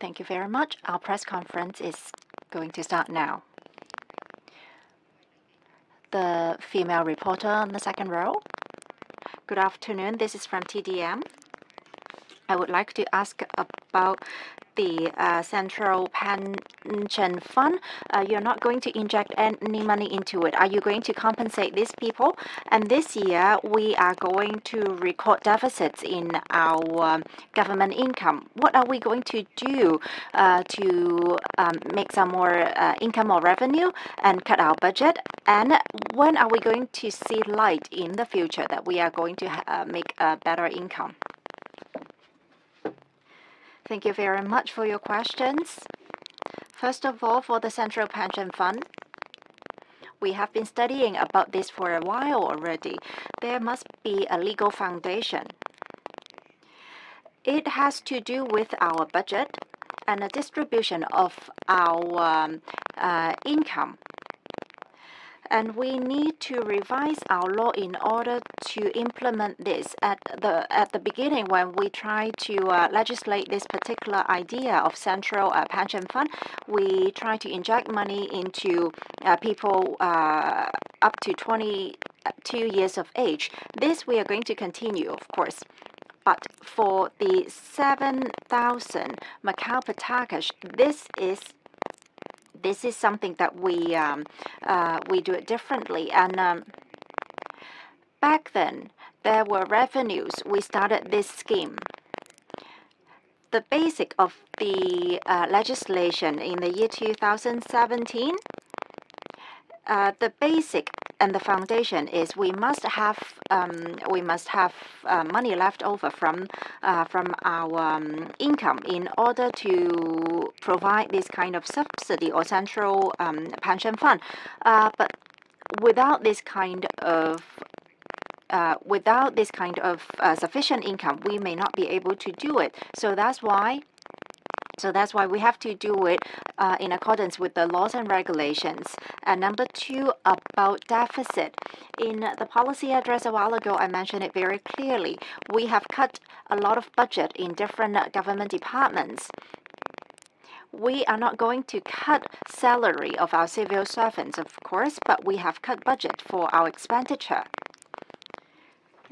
Thank you very much. Our press conference is going to start now. The female reporter on the second row. Good afternoon. This is from TDM. I would like to ask about the Central Pension Fund. You're not going to inject any money into it. Are you going to compensate these people? And this year, we are going to record deficits in our government income. What are we going to do to make some more income or revenue and cut our budget? And when are we going to see light in the future that we are going to make a better income? Thank you very much for your questions. First of all, for the Central Pension Fund, we have been studying about this for a while already. There must be a legal foundation. It has to do with our budget and a distribution of our income. And we need to revise our law in order to implement this. At the beginning, when we try to legislate this particular idea of central pension fund, we try to inject money into people up to 22 years of age. This we are going to continue, of course. But for the 7,000 Macau patakas, this is something that we do it differently. And back then, there were revenues. We started this scheme. The basic of the legislation in the year 2017, the basic and the foundation is we must have money left over from our income in order to provide this kind of subsidy or central pension fund. But without this kind of sufficient income, we may not be able to do it. So that's why we have to do it in accordance with the laws and regulations. And number two, about deficit. In the policy address a while ago, I mentioned it very clearly. We have cut a lot of budget in different government departments. We are not going to cut salary of our civil servants, of course, but we have cut budget for our expenditure.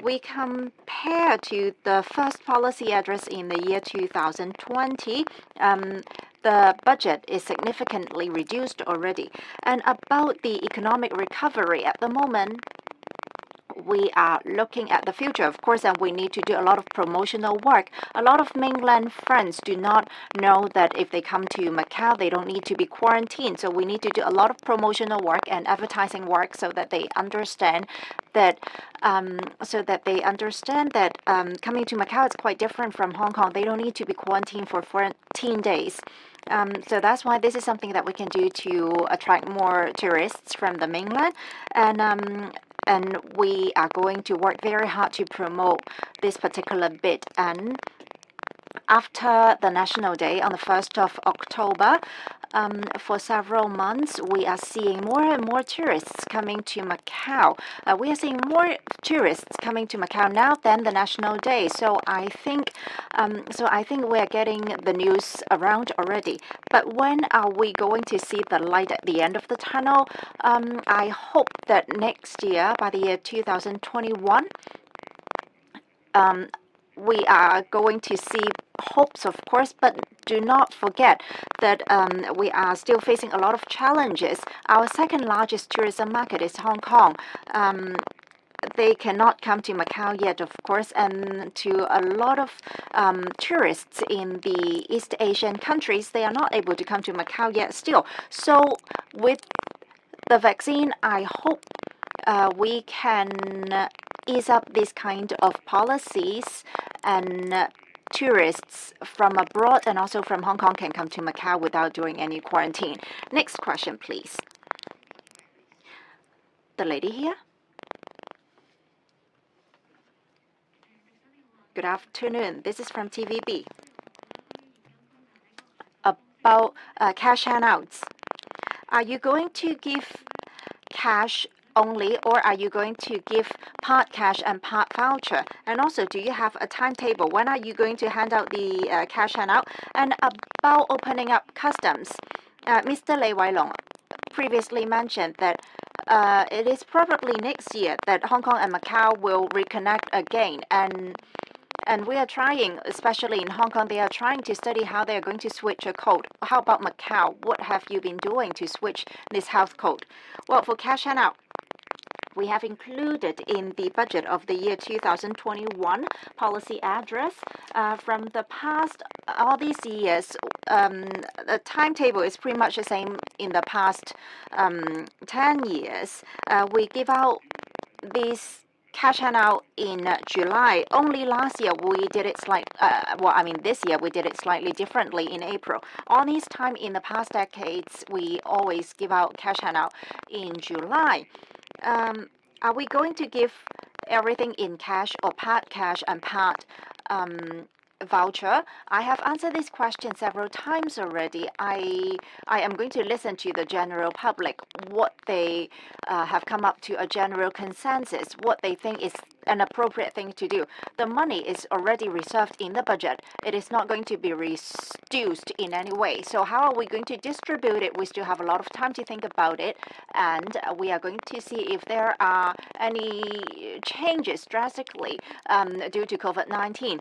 We compare to the first policy address in the year 2020, the budget is significantly reduced already. And about the economic recovery at the moment, we are looking at the future, of course, and we need to do a lot of promotional work. A lot of mainland friends do not know that if they come to Macau, they don't need to be quarantined. So we need to do a lot of promotional work and advertising work so that they understand that coming to Macau is quite different from Hong Kong. They don't need to be quarantined for 14 days. So that's why this is something that we can do to attract more tourists from the mainland. And we are going to work very hard to promote this particular bit. And after the National Day on the 1st of October, for several months, we are seeing more and more tourists coming to Macau. We are seeing more tourists coming to Macau now than the National Day. So I think we are getting the news around already. But when are we going to see the light at the end of the tunnel? I hope that next year, by the year 2021, we are going to see hopes, of course, but do not forget that we are still facing a lot of challenges. Our second largest tourism market is Hong Kong. They cannot come to Macau yet, of course, and to a lot of tourists in the East Asian countries, they are not able to come to Macau yet still. So with the vaccine, I hope we can ease up this kind of policies, and tourists from abroad and also from Hong Kong can come to Macau without doing any quarantine. Next question, please. The lady here. Good afternoon. This is from TVB. About cash handouts. Are you going to give cash only, or are you going to give part cash and part voucher? And also, do you have a timetable? When are you going to hand out the cash handout? And about opening up customs, Mr. Lei Wailong previously mentioned that it is probably next year that Hong Kong and Macau will reconnect again. And we are trying, especially in Hong Kong, they are trying to study how they are going to switch a code. How about Macau? What have you been doing to switch this health code? Well, for cash handout, we have included in the budget of the year 2021 policy address. From the past, all these years, the timetable is pretty much the same in the past 10 years. We give out these cash handout in July. Only last year we did it this year we did it slightly differently in April. All this time in the past decades, we always give out cash handout in July. Are we going to give everything in cash or part cash and part voucher? I have answered this question several times already. I am going to listen to the general public, what they have come up to a general consensus, what they think is an appropriate thing to do. The money is already reserved in the budget. It is not going to be reduced in any way. So how are we going to distribute it? We still have a lot of time to think about it, and we are going to see if there are any changes drastically due to COVID-19.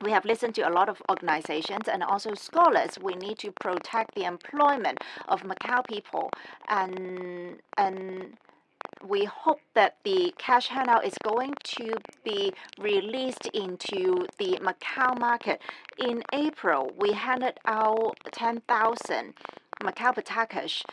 We have listened to a lot of organizations and also scholars. We need to protect the employment of Macau people, and we hope that the cash handout is going to be released into the Macau market. In April, we handed out 10,000 Macau Patakas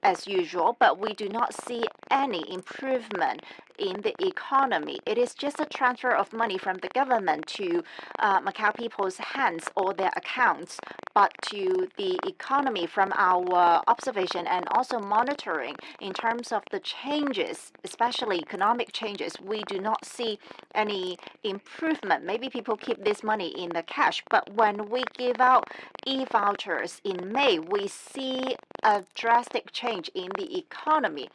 as usual, but we do not see any improvement in the economy. It is just a transfer of money from the government to Macau people's hands or their accounts, but to the economy from our observation and also monitoring in terms of the changes, especially economic changes, we do not see any improvement. Maybe people keep this money in the cash, but when we give out e-vouchers in May, we see a drastic change in the economy.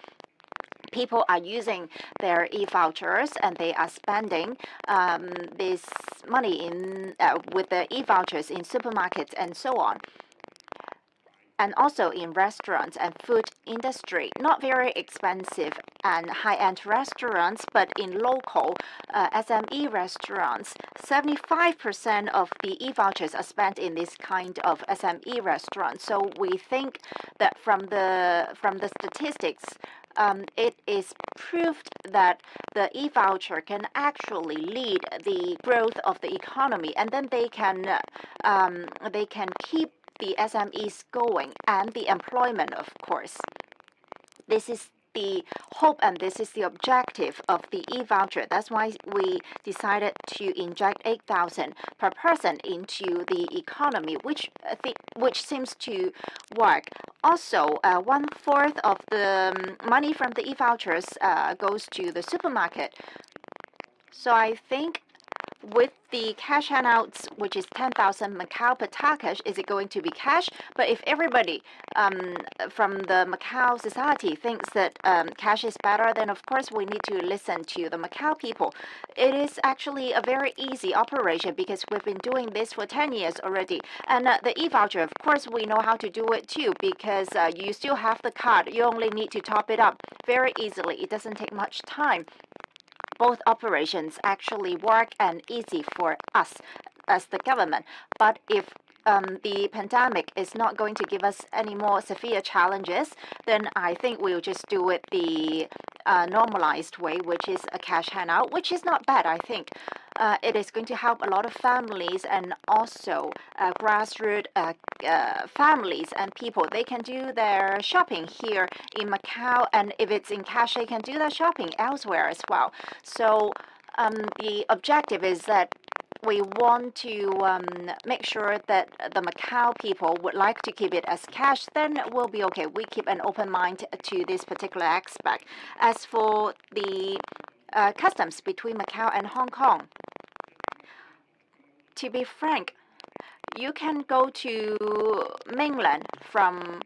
People are using their e-vouchers and they are spending this money in with the e-vouchers in supermarkets and so on. And also in restaurants and food industry, not very expensive and high-end restaurants, but in local SME restaurants, 75% of the e-vouchers are spent in this kind of SME restaurants. So we think that from the statistics, it is proved that the e-voucher can actually lead the growth of the economy, and then they can keep the SMEs going and the employment, of course. This is the hope and this is the objective of the e-voucher. That's why we decided to inject 8,000 per person into the economy, which seems to work. Also, 1/4 of the money from the e-vouchers goes to the supermarket. So I think with the cash handouts, which is 10,000 Macau Patakas, is it going to be cash? But if everybody from the Macau society thinks that cash is better, then of course we need to listen to the Macau people. It is actually a very easy operation because we've been doing this for 10 years already. And the e-voucher, of course, we know how to do it too because you still have the card. You only need to top it up very easily. It doesn't take much time. Both operations actually work and easy for us as the government. But if the pandemic is not going to give us any more severe challenges, then I think we'll just do it the normalized way, which is a cash handout, which is not bad, I think. It is going to help a lot of families and also grassroots families and people. They can do their shopping here in Macau, and if it's in cash, they can do their shopping elsewhere as well. So the objective is that we want to make sure that the Macau people would like to keep it as cash, then we'll be okay. We keep an open mind to this particular aspect. As for the customs between Macau and Hong Kong, to be frank, you can go to mainland from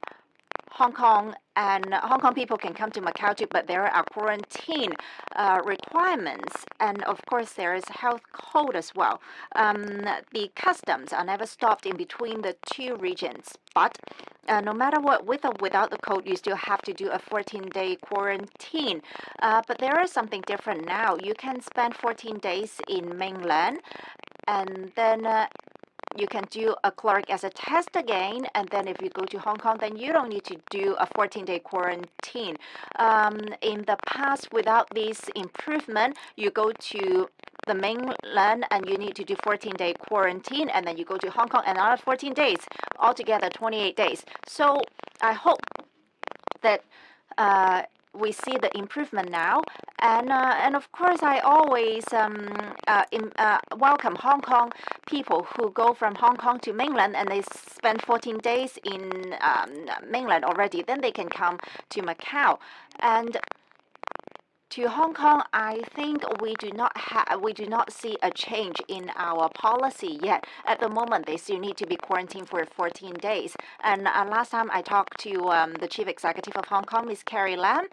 Hong Kong, and Hong Kong people can come to Macau too, but there are quarantine requirements, and of course there is health code as well. The customs are never stopped in between the two regions, but no matter what, with or without the code, you still have to do a 14-day quarantine. But there is something different now. You can spend 14 days in mainland, and then you can do a clerk as a test again, and then if you go to Hong Kong, then you don't need to do a 14-day quarantine. In the past, without this improvement, you go to the mainland and you need to do 14-day quarantine, and then you go to Hong Kong another 14 days, altogether 28 days. So I hope that we see the improvement now, and of course I always welcome Hong Kong people who go from Hong Kong to mainland and they spend 14 days in mainland already. Then they can come to Macau. And to Hong Kong, I think we do not see a change in our policy yet. At the moment, they still need to be quarantined for 14 days. And last time I talked to the chief executive of Hong Kong, Ms. Carrie Lam,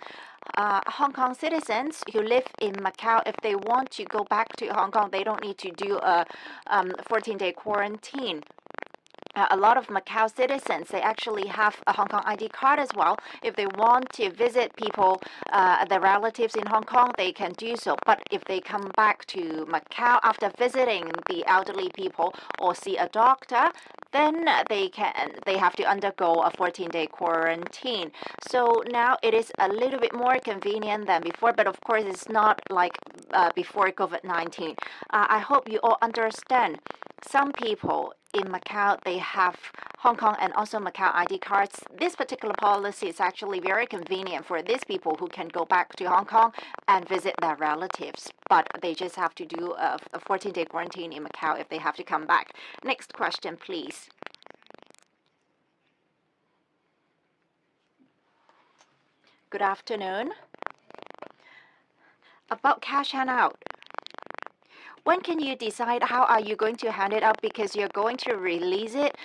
Hong Kong citizens who live in Macau, if they want to go back to Hong Kong, they don't need to do a 14-day quarantine. A lot of Macau citizens, they actually have a Hong Kong ID card as well. If they want to visit people, their relatives in Hong Kong, they can do so. But if they come back to Macau after visiting the elderly people or see a doctor, then they have to undergo a 14-day quarantine. So now it is a little bit more convenient than before, but of course it's not like before COVID-19. I hope you all understand. Some people in Macau, they have Hong Kong and also Macau ID cards. This particular policy is actually very convenient for these people who can go back to Hong Kong and visit their relatives. But they just have to do a 14-day quarantine in Macau if they have to come back. Next question, please. Good afternoon. About cash handout. When can you decide how are you going to hand it out? Because you're going to release it,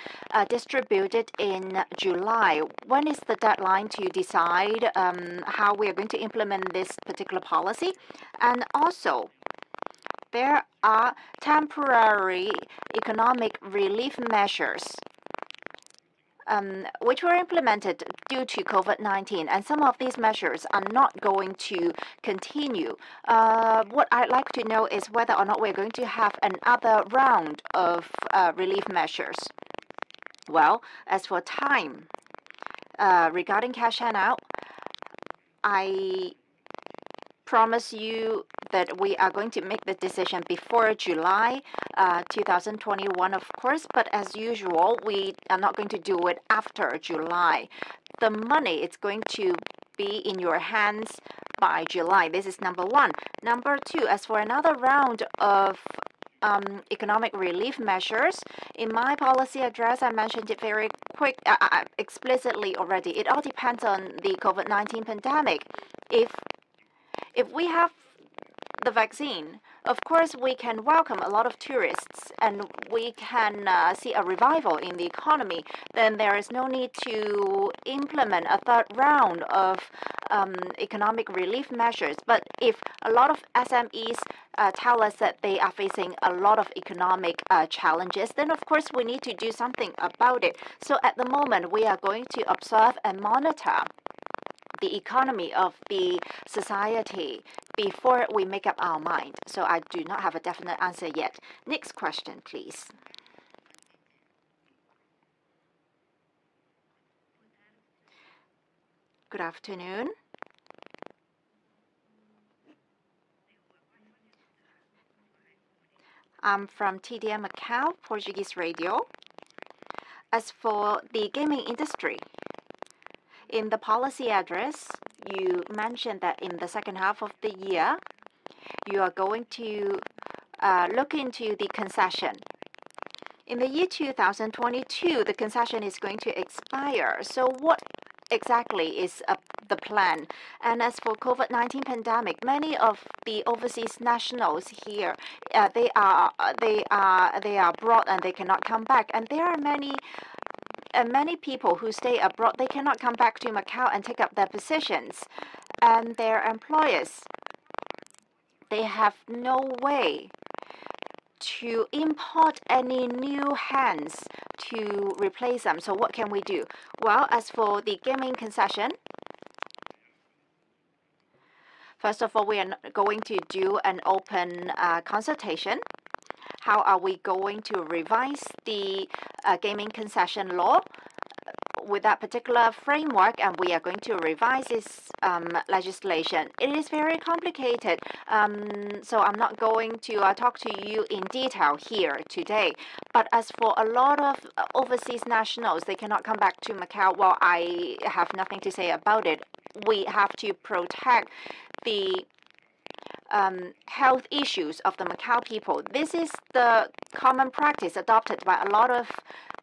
distribute it in July. When is the deadline to decide how we are going to implement this particular policy? And also, there are temporary economic relief measures which were implemented due to COVID-19, and some of these measures are not going to continue. What I'd like to know is whether or not we're going to have another round of relief measures. Well, as for time, regarding cash handout, I promise you that we are going to make the decision before July 2021, of course, but as usual, we are not going to do it after July. The money is going to be in your hands by July. This is number one. Number two, as for another round of economic relief measures, in my policy address, I mentioned it very explicitly already. It all depends on the COVID-19 pandemic. If we have the vaccine, of course, we can welcome a lot of tourists and we can see a revival in the economy. Then there is no need to implement a third round of economic relief measures. But if a lot of SMEs tell us that they are facing a lot of economic challenges, then of course we need to do something about it. So at the moment, we are going to observe and monitor the economy of the society before we make up our mind. So I do not have a definite answer yet. Next question, please. Good afternoon. I'm from TDM Macau, Portuguese Radio. As for the gaming industry, in the policy address, you mentioned that in the second half of the year, you are going to look into the concession. In the year 2022, the concession is going to expire. So what exactly is the plan? And as for COVID-19 pandemic, many of the overseas nationals here, they are abroad and they cannot come back. And there are many many people who stay abroad, they cannot come back to Macau and take up their positions. And their employers, they have no way to import any new hands to replace them. So what can we do? Well, as for the gaming concession, first of all, we are going to do an open consultation. How are we going to revise the gaming concession law with that particular framework, and we are going to revise this legislation. It is very complicated, so I'm not going to talk to you in detail here today. But as for a lot of overseas nationals, they cannot come back to Macau. Well, I have nothing to say about it. We have to protect the health issues of the Macau people. This is the common practice adopted by a lot of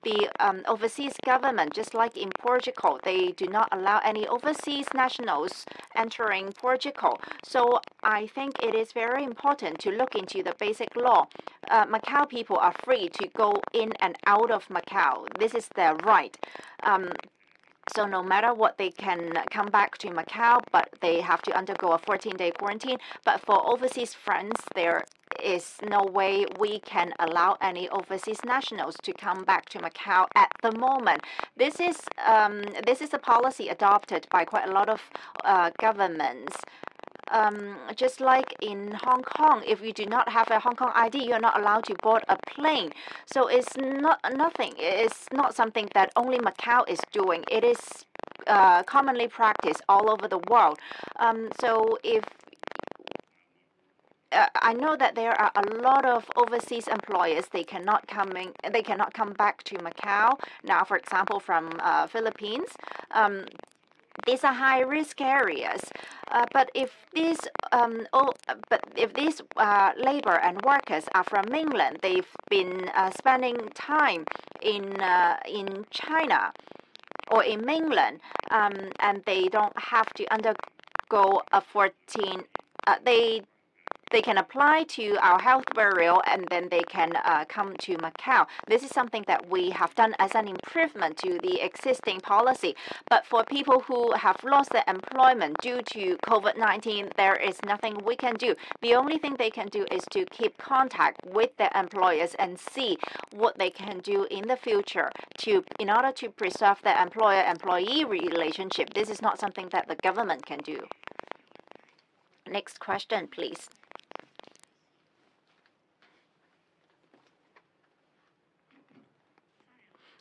the overseas government. Just like in Portugal, they do not allow any overseas nationals entering Portugal. So I think it is very important to look into the basic law. Macau people are free to go in and out of Macau. This is their right. So no matter what, they can come back to Macau, but they have to undergo a 14-day quarantine. But for overseas friends, there is no way we can allow any overseas nationals to come back to Macau at the moment. This is a policy adopted by quite a lot of governments. Just like in Hong Kong, if you do not have a Hong Kong ID, you're not allowed to board a plane. So it's not nothing. It's not something that only Macau is doing. It is commonly practiced all over the world. So if I know that there are a lot of overseas employers. They cannot come back to Macau now. For example, from Philippines. These are high-risk areas, but if these labor and workers are from mainland, they've been spending time in China or in mainland, and they don't have to undergo a 14. They can apply to our health bureau, and then they can come to Macau. This is something that we have done as an improvement to the existing policy. But for people who have lost their employment due to COVID-19, there is nothing we can do. The only thing they can do is to keep contact with their employers and see what they can do in the future in order to preserve their employer-employee relationship. This is not something that the government can do. Next question, please.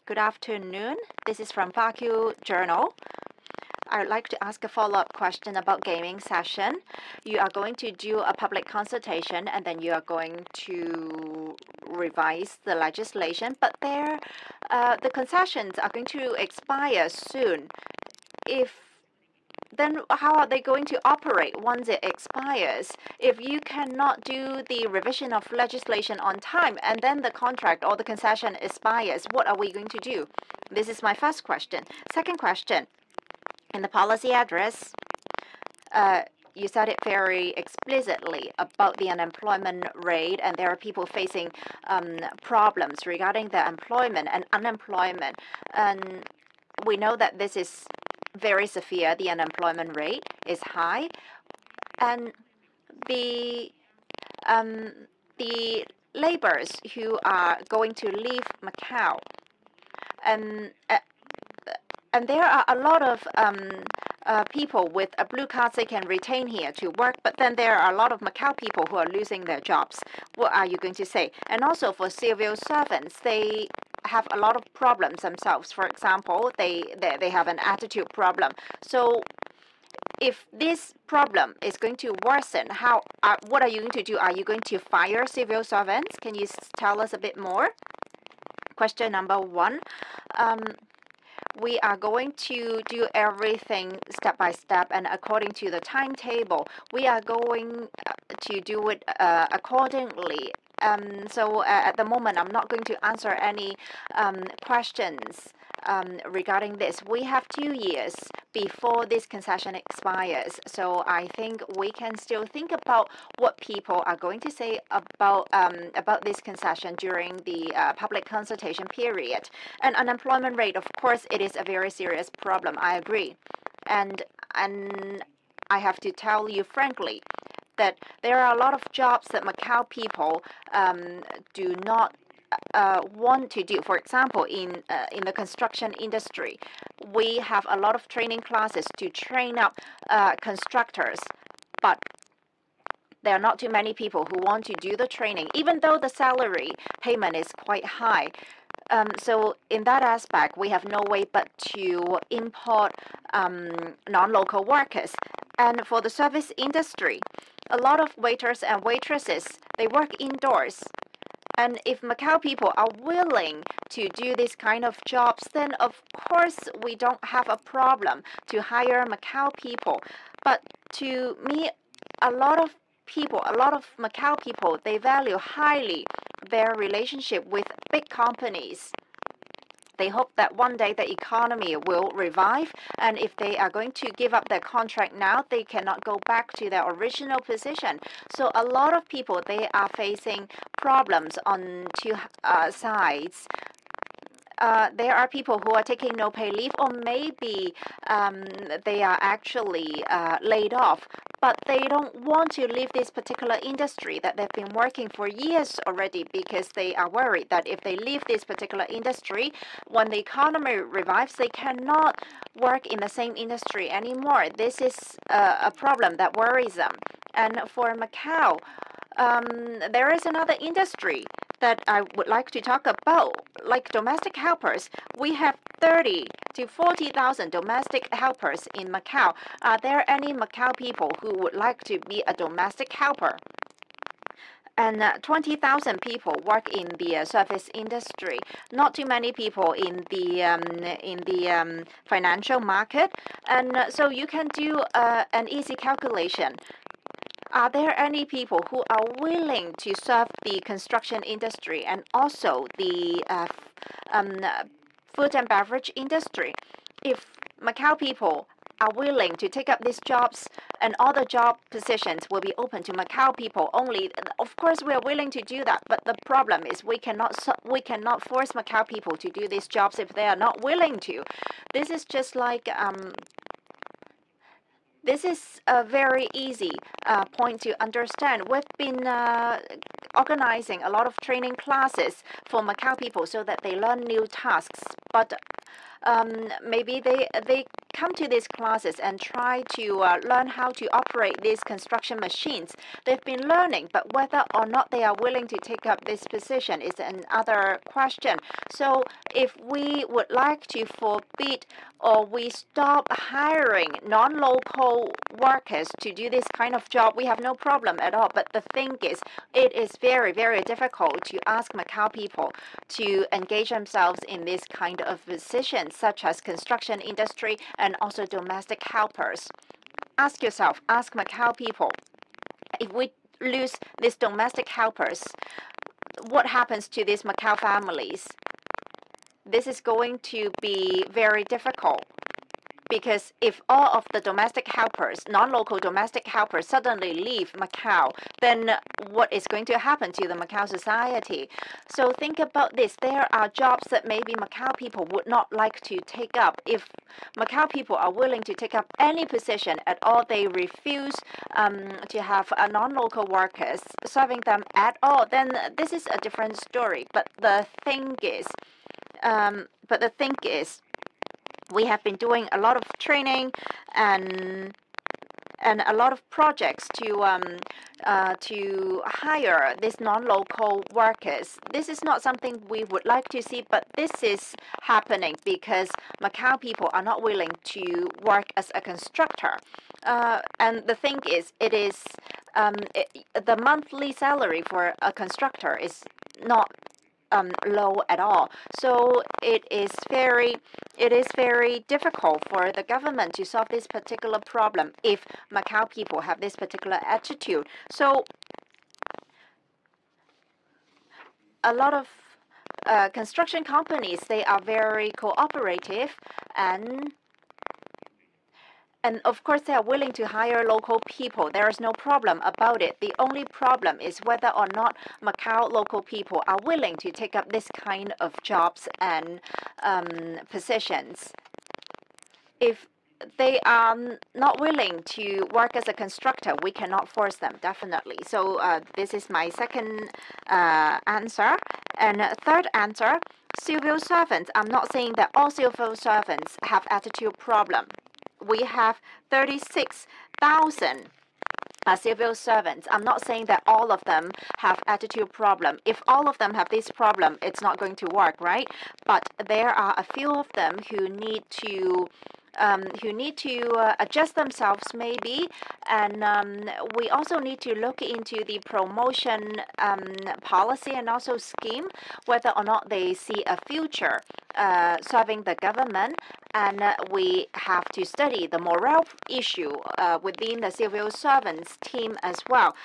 Good afternoon. This is from Baku Journal. I would like to ask a follow-up question about gaming session. You are going to do a public consultation, and then you are going to revise the legislation. But the concessions are going to expire soon. Then how are they going to operate once it expires? If you cannot do the revision of legislation on time, and then the contract or the concession expires, what are we going to do? This is my first question. Second question, in the policy address, you said it very explicitly about the unemployment rate, and there are people facing problems regarding their employment and unemployment. And we know that this is very severe. The unemployment rate is high, and the laborers who are going to leave Macau, and there are a lot of people with a blue card they can retain here to work, but then there are a lot of Macau people who are losing their jobs. What are you going to say? And also for civil servants, they have a lot of problems themselves. For example, they have an attitude problem. So if this problem is going to worsen, what are you going to do? Are you going to fire civil servants? Can you tell us a bit more? Question number one. We are going to do everything step by step and according to the timetable. We are going to do it accordingly. So at the moment, I'm not going to answer any questions regarding this. We have 2 years before this concession expires. So I think we can still think about what people are going to say about this concession during the public consultation period. And unemployment rate, of course, it is a very serious problem. I agree, and I have to tell you frankly that there are a lot of jobs that Macau people do not want to do. For example, in the construction industry, we have a lot of training classes to train up constructors, but there are not too many people who want to do the training, even though the salary payment is quite high. So in that aspect, we have no way but to import non-local workers. And for the service industry, a lot of waiters and waitresses, they work indoors. And if Macau people are willing to do this kind of jobs, then of course we don't have a problem to hire Macau people. But to me, a lot of Macau people, they value highly their relationship with big companies. They hope that one day the economy will revive, and if they are going to give up their contract now, they cannot go back to their original position. So a lot of people, they are facing problems on two sides. There are people who are taking no pay leave, or maybe they are actually laid off, but they don't want to leave this particular industry that they've been working for years already, because they are worried that if they leave this particular industry, when the economy revives, they cannot work in the same industry anymore. This is a problem that worries them. And for Macau, there is another industry that I would like to talk about, like domestic helpers. We have 30 to 40,000 domestic helpers in Macau. Are there any Macau people who would like to be a domestic helper? And 20,000 people work in the service industry. Not too many people in the financial market. And so you can do an easy calculation. Are there any people who are willing to serve the construction industry and also the food and beverage industry? If Macau people are willing to take up these jobs, and all the job positions will be open to Macau people only, of course we are willing to do that. But the problem is we cannot force Macau people to do these jobs if they are not willing to. This is just like this is a very easy point to understand. We've been organizing a lot of training classes for Macau people so that they learn new tasks. But maybe they come to these classes and try to learn how to operate these construction machines. They've been learning, but whether or not they are willing to take up this position is another question. So if we would like to forbid or we stop hiring non-local workers to do this kind of job, we have no problem at all. But the thing is, it is very, very difficult to ask Macau people to engage themselves in this kind of positions, such as construction industry and also domestic helpers. Ask yourself, ask Macau people, if we lose these domestic helpers, what happens to these Macau families? This is going to be very difficult, because if all of the domestic helpers, non-local domestic helpers, suddenly leave Macau, then what is going to happen to the Macau society? So think about this. There are jobs that maybe Macau people would not like to take up. If Macau people are willing to take up any position at all, they refuse to have non-local workers serving them at all, then this is a different story. But the thing is, we have been doing a lot of training and a lot of projects to hire these non-local workers. This is not something we would like to see, but this is happening because Macau people are not willing to work as a constructor. And the thing is, the monthly salary for a constructor is not low at all. So it is very difficult for the government to solve this particular problem if Macau people have this particular attitude. So a lot of construction companies, they are very cooperative, and And of course, they are willing to hire local people. There is no problem about it. The only problem is whether or not Macau local people are willing to take up this kind of jobs and positions. If they are not willing to work as a constructor, we cannot force them, definitely. So this is my second answer. And third answer, civil servants. I'm not saying that all civil servants have attitude problem. We have 36,000 civil servants. I'm not saying that all of them have attitude problem. If all of them have this problem, it's not going to work, right? But there are a few of them who need to adjust themselves maybe, and we also need to look into the promotion policy and also scheme, whether or not they see a future serving the government, and we have to study the morale issue within the civil servants team as well.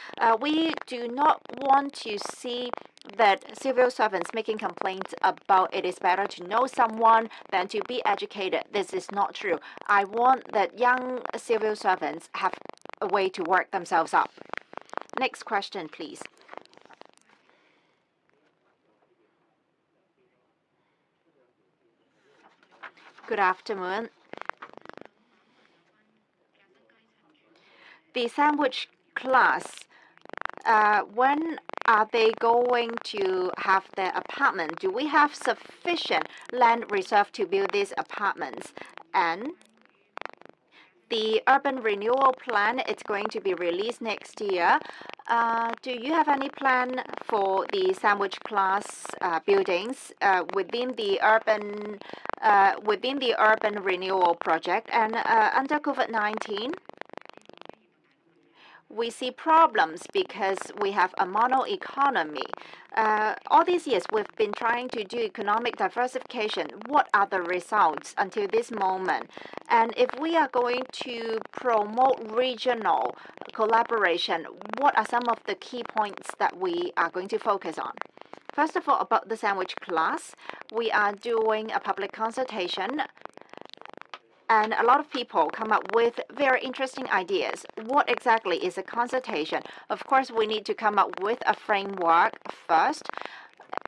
We do not want to see that civil servants making complaints about it is better to know someone than to be educated. This is not true. I want that young civil servants have a way to work themselves up. Next question, please. Good afternoon. The sandwich class, when are they going to have their apartment? Do we have sufficient land reserve to build these apartments? And the urban renewal plan, it's going to be released next year. Do you have any plan for the sandwich class buildings within the urban renewal project? And under COVID-19, we see problems because we have a mono economy. All these years, we've been trying to do economic diversification. What are the results until this moment? And if we are going to promote regional collaboration, what are some of the key points that we are going to focus on? First of all, about the sandwich class, we are doing a public consultation, and a lot of people come up with very interesting ideas. What exactly is a consultation? Of course, we need to come up with a framework first.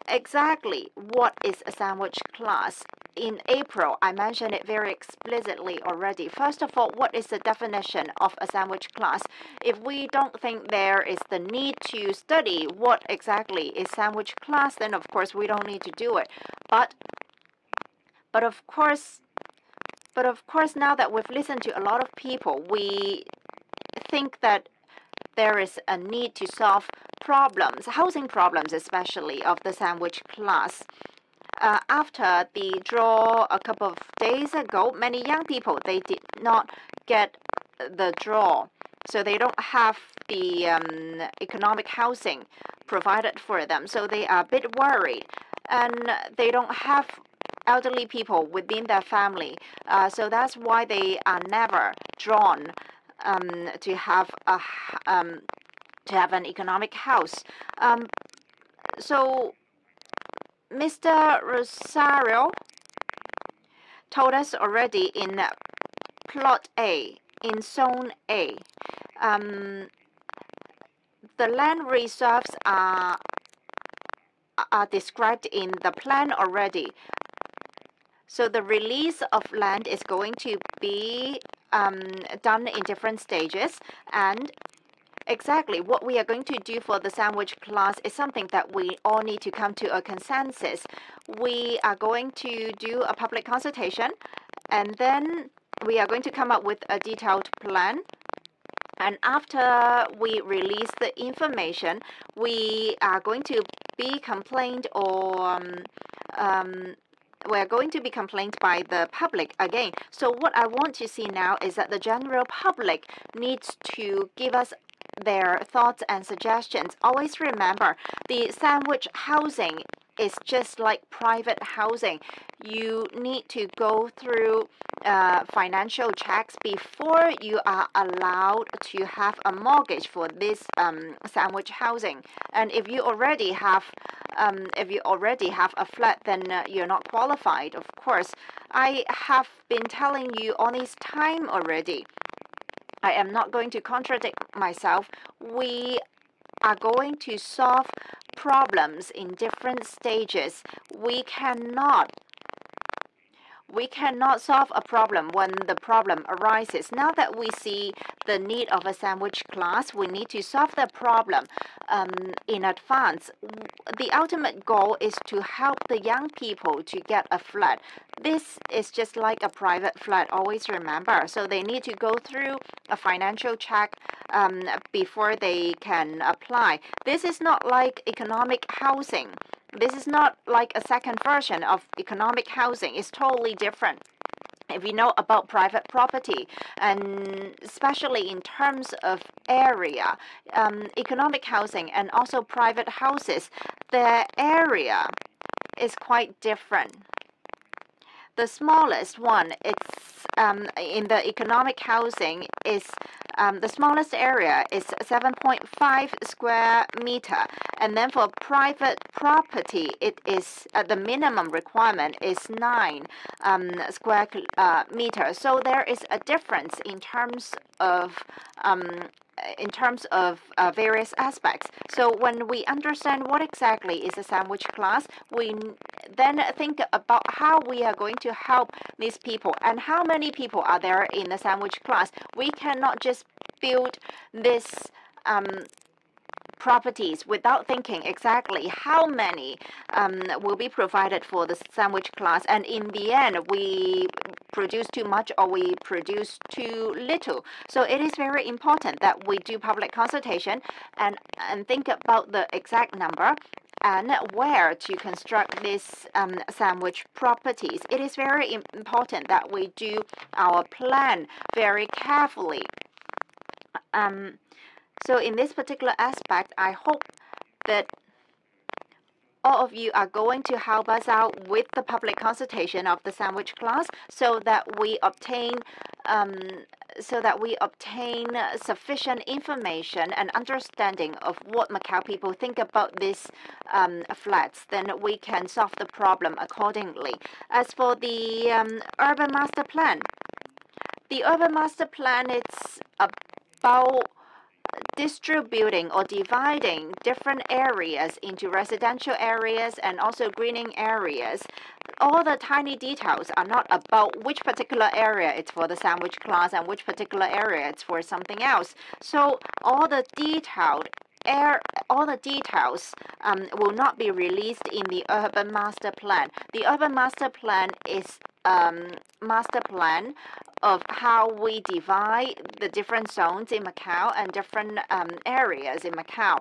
Exactly what is a sandwich class? In April, I mentioned it very explicitly already. First of all, what is the definition of a sandwich class? If we don't think there is the need to study what exactly is sandwich class, then of course we don't need to do it. But of course, now that we've listened to a lot of people, we think that there is a need to solve problems, housing problems especially, of the sandwich class. After the draw a couple of days ago, many young people, they did not get the draw. So they don't have the economic housing provided for them. So they are a bit worried. And they don't have elderly people within their family. So that's why they are never drawn to have an economic house. So Mr. Rosario told us already in plot A, in zone A, the land reserves are described in the plan already. So the release of land is going to be done in different stages, and exactly what we are going to do for the sandwich class is something that we all need to come to a consensus. We are going to do a public consultation, and then we are going to come up with a detailed plan. And after we release the information, we are going to be complained or we're going to be complained by the public again. So what I want to see now is that the general public needs to give us their thoughts and suggestions. Always remember, the sandwich housing is just like private housing. You need to go through financial checks before you are allowed to have a mortgage for this sandwich housing. And if you already have a flat, then you're not qualified. Of course, I have been telling you all this time already. I am not going to contradict myself. We are going to solve problems in different stages. We cannot solve a problem when the problem arises. Now that we see the need of a sandwich class, we need to solve the problem in advance. The ultimate goal is to help the young people to get a flat. This is just like a private flat, always remember. So they need to go through a financial check before they can apply. This is not like economic housing. This is not like a second version of economic housing. It's totally different. If you know about private property, and especially in terms of area, economic housing and also private houses, the area is quite different. The smallest one, it's in the economic housing, is the smallest area is 7.5 square meter, and then for private property, it is the minimum requirement is 9 square meter. So there is a difference in terms of various aspects. So when we understand what exactly is a sandwich class, we then think about how we are going to help these people and how many people are there in the sandwich class. We cannot just build this properties without thinking exactly how many will be provided for the sandwich class, and in the end we produce too much or we produce too little. So it is very important that we do public consultation and think about the exact number and where to construct these sandwich properties. It is very important that we do our plan very carefully. So in this particular aspect, I hope that all of you are going to help us out with the public consultation of the sandwich class so that we obtain sufficient information and understanding of what Macau people think about these flats. Then we can solve the problem accordingly. As for the urban master plan, it's about distributing or dividing different areas into residential areas and also greening areas. All the tiny details are not about which particular area it's for the sandwich class and which particular area it's for something else. So all the details will not be released in the urban master plan. The urban master plan is master plan of how we divide the different zones in Macau and different areas in Macau.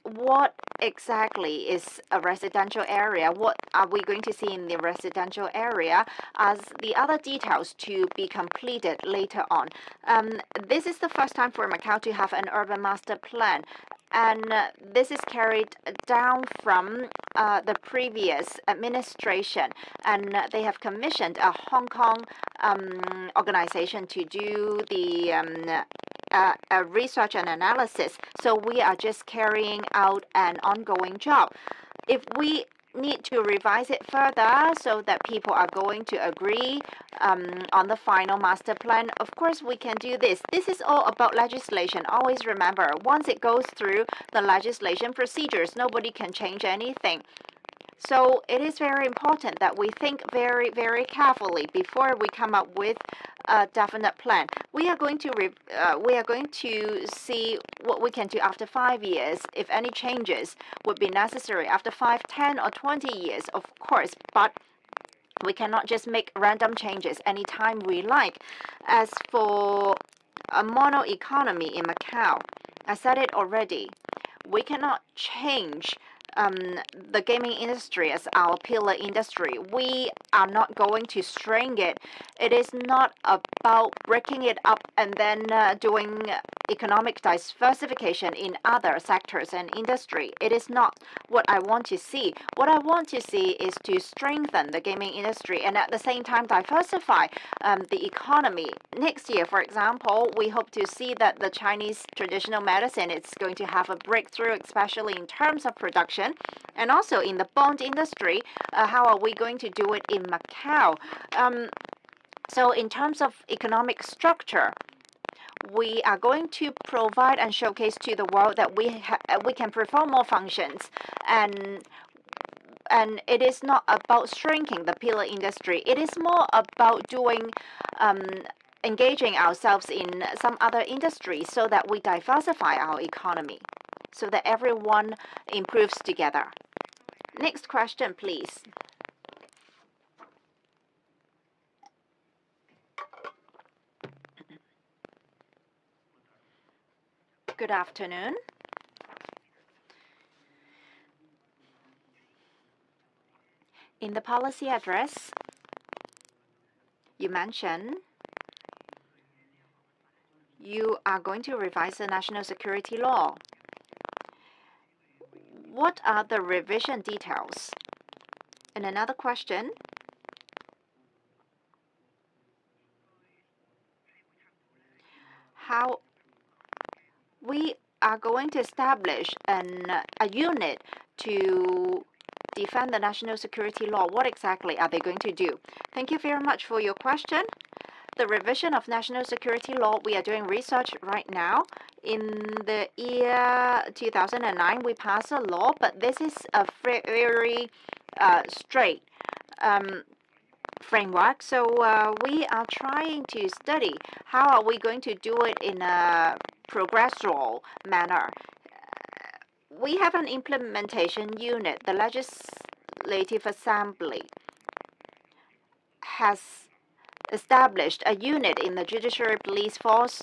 What exactly is a residential area? What are we going to see in the residential area as the other details to be completed later on? This is the first time for Macau to have an urban master plan. And this is carried down from the previous administration, and they have commissioned a Hong Kong organization to do the research and analysis. So we are just carrying out an ongoing job. If we need to revise it further so that people are going to agree on the final master plan, of course we can do this. This is all about legislation. Always remember, once it goes through the legislation procedures, nobody can change anything. So it is very important that we think very, very carefully before we come up with a definite plan. We are going to see what we can do after 5 years, if any changes would be necessary after 5, 10, or 20 years, of course. But we cannot just make random changes anytime we like. As for a mono economy in Macau, I said it already. We cannot change the gaming industry as our pillar industry. We are not going to string it. It is not about breaking it up and then doing economic diversification in other sectors and industry. It is not what I want to see. What I want to see is to strengthen the gaming industry and at the same time diversify the economy. Next year, for example, we hope to see that the Chinese traditional medicine is going to have a breakthrough, especially in terms of production. And also in the bond industry, how are we going to do it in Macau? So in terms of economic structure, we are going to provide and showcase to the world that we can perform more functions, and it is not about shrinking the pillar industry. It is more about engaging ourselves in some other industries so that we diversify our economy, so that everyone improves together. Next question, please. Good afternoon. In the policy address, you mentioned you are going to revise the national security law. What are the revision details? And another question, how we are going to establish a unit to defend the national security law. What exactly are they going to do? Thank you very much for your question. The revision of national security law, we are doing research right now. In the year 2009, we passed a law, but this is a very straight framework. So we are trying to study how are we going to do it in a progressional manner. We have an implementation unit. The Legislative Assembly has established a unit in the Judiciary Police Force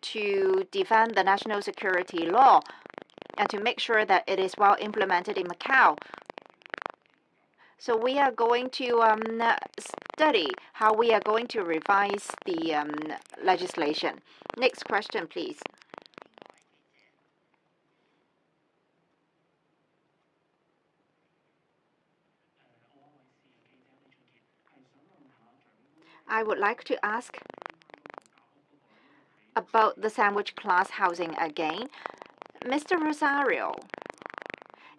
to defend the national security law and to make sure that it is well implemented in Macau. So we are going to study how we are going to revise the legislation. Next question, please. I would like to ask about the sandwich class housing again. Mr. Rosario,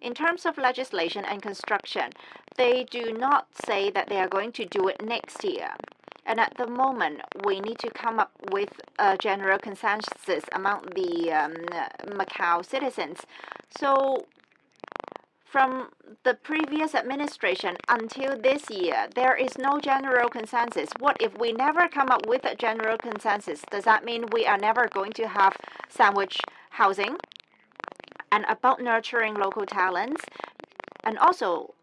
in terms of legislation and construction, they do not say that they are going to do it next year. And at the moment, we need to come up with a general consensus among the Macau citizens. So from the previous administration until this year, there is no general consensus. What if we never come up with a general consensus? Does that mean we are never going to have sandwich housing? And about nurturing local talents, and also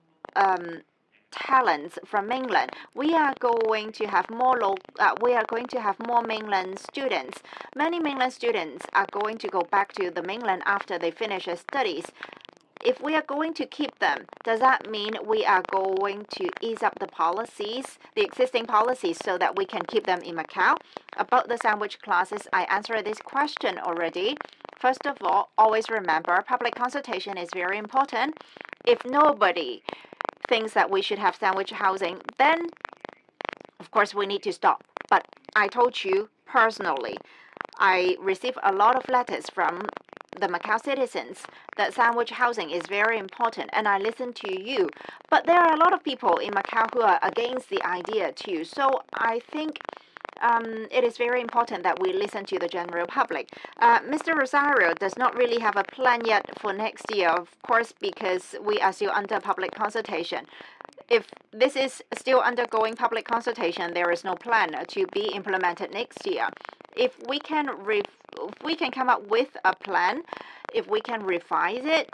talents from mainland, we are going to have more mainland students. Many mainland students are going to go back to the mainland after they finish their studies. If we are going to keep them, does that mean we are going to ease up the policies, the existing policies, so that we can keep them in Macau? About the sandwich classes, I answered this question already. First of all, always remember, public consultation is very important. If nobody thinks that we should have sandwich housing, then of course we need to stop. But I told you personally, I received a lot of letters from the Macau citizens that sandwich housing is very important, and I listen to you. But there are a lot of people in Macau who are against the idea too. So I think it is very important that we listen to the general public. Mr. Rosario does not really have a plan yet for next year, of course, because we are still under public consultation. If this is still undergoing public consultation, there is no plan to be implemented next year. If we can come up with a plan, if we can revise it,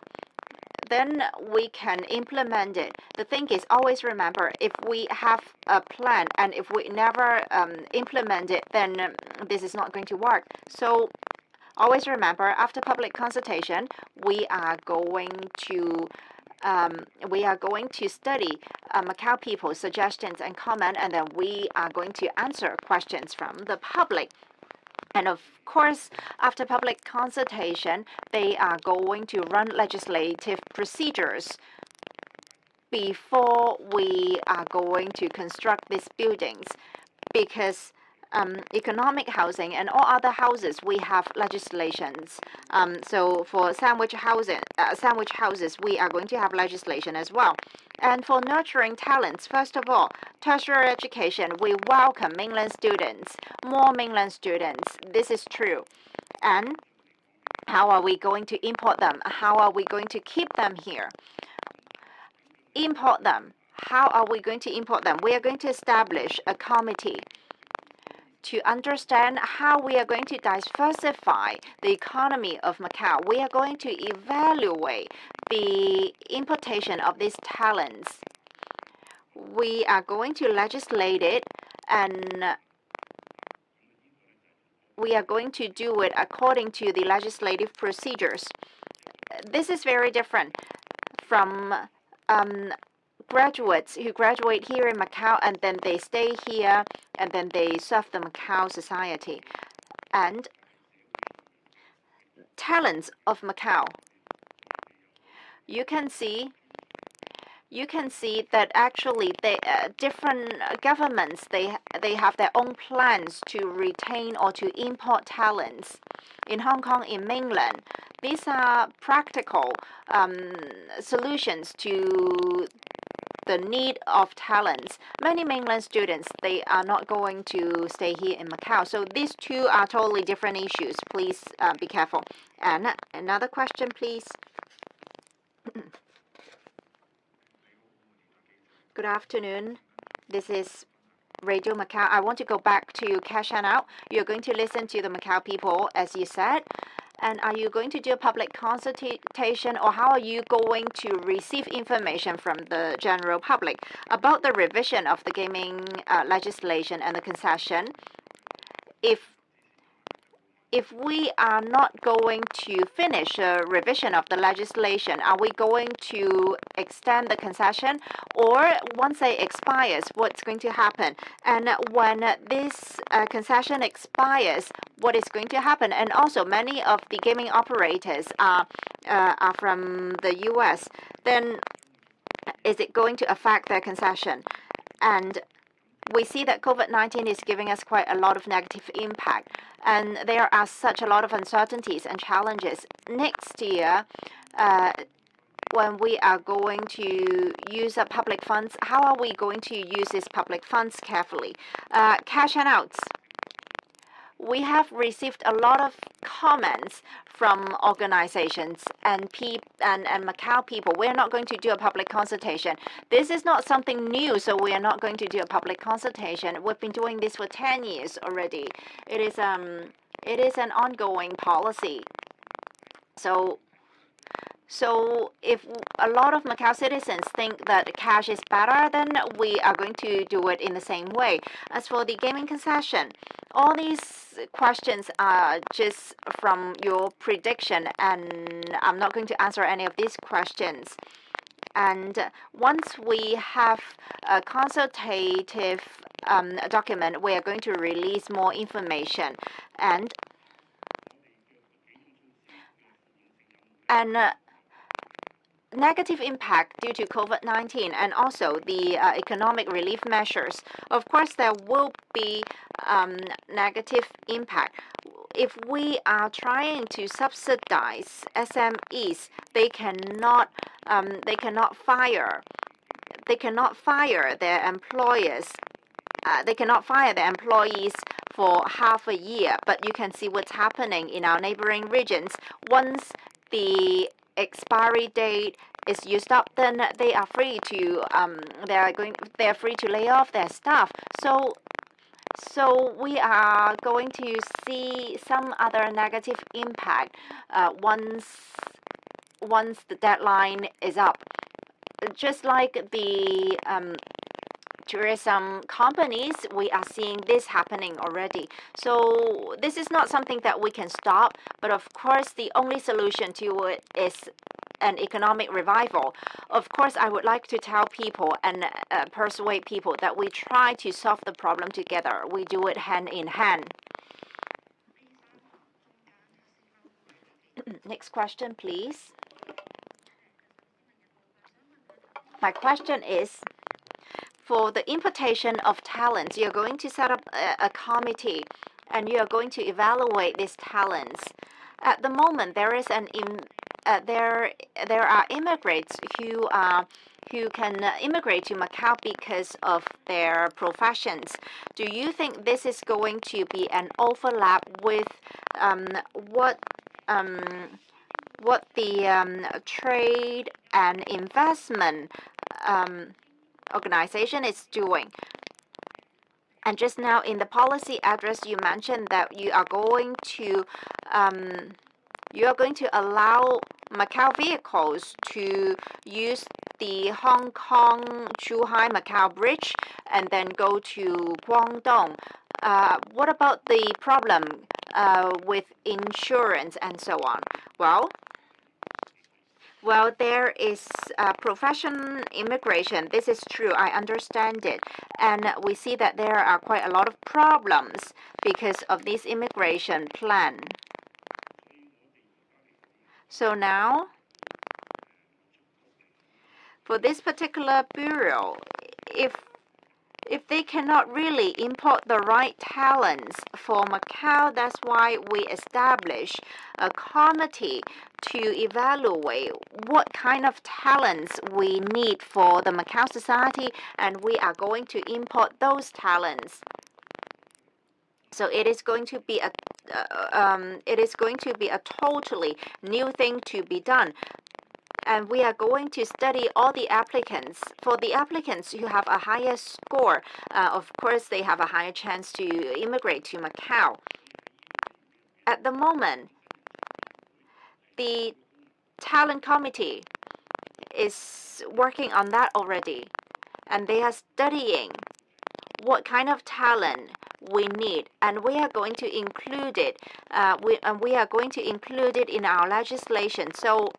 then we can implement it. The thing is, always remember, if we have a plan and if we never implement it, then this is not going to work. So always remember, after public consultation, we are going to study Macau people's suggestions and comment, and then we are going to answer questions from the public. And of course, after public consultation, they are going to run legislative procedures before we are going to construct these buildings, because economic housing and all other houses, we have legislations. So for sandwich houses, we are going to have legislation as well. And for nurturing talents, first of all, tertiary education, we welcome mainland students, more mainland students. This is true. And how are we going to import them? How are we going to keep them here? Import them. How are we going to import them? We are going to establish a committee to understand how we are going to diversify the economy of Macau. We are going to evaluate the importation of these talents. We are going to legislate it, and we are going to do it according to the legislative procedures. This is very different from graduates who graduate here in Macau and then they stay here and then they serve the Macau society. And talents of Macau, you can see that actually different governments, they have their own plans to retain or to import talents. In Hong Kong, in mainland, these are practical solutions to the need of talents. Many mainland students, they are not going to stay here in Macau. So these two are totally different issues. Please be careful. And another question, please. Good afternoon. This is Radio Macau. I want to go back to Cash and Out. You're going to listen to the Macau people, as you said. And are you going to do a public consultation, or how are you going to receive information from the general public about the revision of the gaming legislation and the concession? If we are not going to finish a revision of the legislation, are we going to extend the concession? Or once it expires, what's going to happen? And when this concession expires, what is going to happen? And also, many of the gaming operators are from the US. Then is it going to affect their concession? And we see that COVID-19 is giving us quite a lot of negative impact, and there are such a lot of uncertainties and challenges. Next year, when we are going to use up public funds, how are we going to use these public funds carefully? Cash and outs. We have received a lot of comments from organizations and Macau people. We're not going to do a public consultation. This is not something new, so we are not going to do a public consultation. We've been doing this for 10 years already. It is an ongoing policy. So if a lot of Macau citizens think that cash is better, then we are going to do it in the same way. As for the gaming concession, all these questions are just from your prediction, and I'm not going to answer any of these questions. And once we have a consultative document, we are going to release more information. And negative impact due to COVID-19 and also the economic relief measures. Of course, there will be negative impact. If we are trying to subsidize SMEs, they cannot fire their employers. They cannot fire their employees for half a year. But you can see what's happening in our neighboring regions. Once the expiry date is used up, then they are free to lay off their staff. So we are going to see some other negative impact once the deadline is up. Just like the tourism companies, we are seeing this happening already. So this is not something that we can stop, but of course the only solution to it is an economic revival. Of course, I would like to tell people and persuade people that we try to solve the problem together. We do it hand in hand. Next question, please. My question is, for the importation of talents, you're going to set up a committee, and you are going to evaluate these talents. At the moment, there are immigrants who can immigrate to Macau because of their professions. Do you think this is going to be an overlap with what the trade and investment organization is doing? And just now in the policy address, you mentioned that you are going to allow Macau vehicles to use the Hong Kong Zhuhai Macau bridge and then go to Guangdong. What about the problem with insurance and so on? Well, there is profession immigration. This is true. I understand it. And we see that there are quite a lot of problems because of this immigration plan. So now, for this particular bureau, if they cannot really import the right talents for Macau, that's why we establish a committee to evaluate what kind of talents we need for the Macau society, and we are going to import those talents. So it is going to be a totally new thing to be done. And we are going to study all the applicants. For the applicants who have a higher score, of course, they have a higher chance to immigrate to Macau. At the moment, the talent committee is working on that already, and they are studying what kind of talent we need, and we are going to include it. We are going to include it in our legislation. So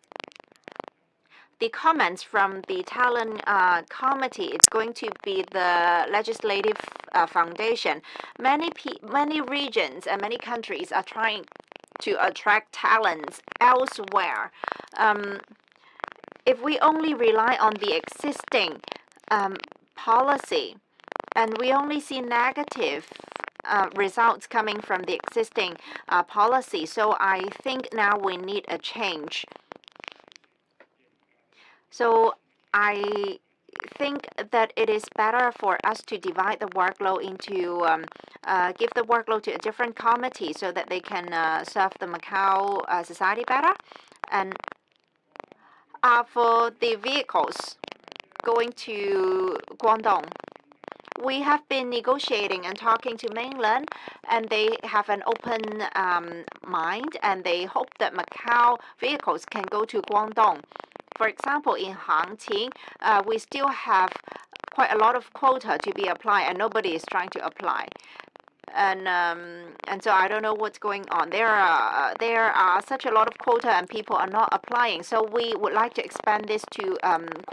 the comments from the talent committee, it's going to be the legislative foundation. Many regions and many countries are trying to attract talents elsewhere. If we only rely on the existing policy, and we only see negative results coming from the existing policy, so I think now we need a change. So I think that it is better for us to divide the workload into, give the workload to a different committee so that they can serve the Macau society better. And for the vehicles going to Guangdong, we have been negotiating and talking to mainland, and they have an open mind, and they hope that Macau vehicles can go to Guangdong. For example, in Hangqing, we still have quite a lot of quota to be applied, and nobody is trying to apply. And so I don't know what's going on. There are such a lot of quota, and people are not applying. So we would like to expand this to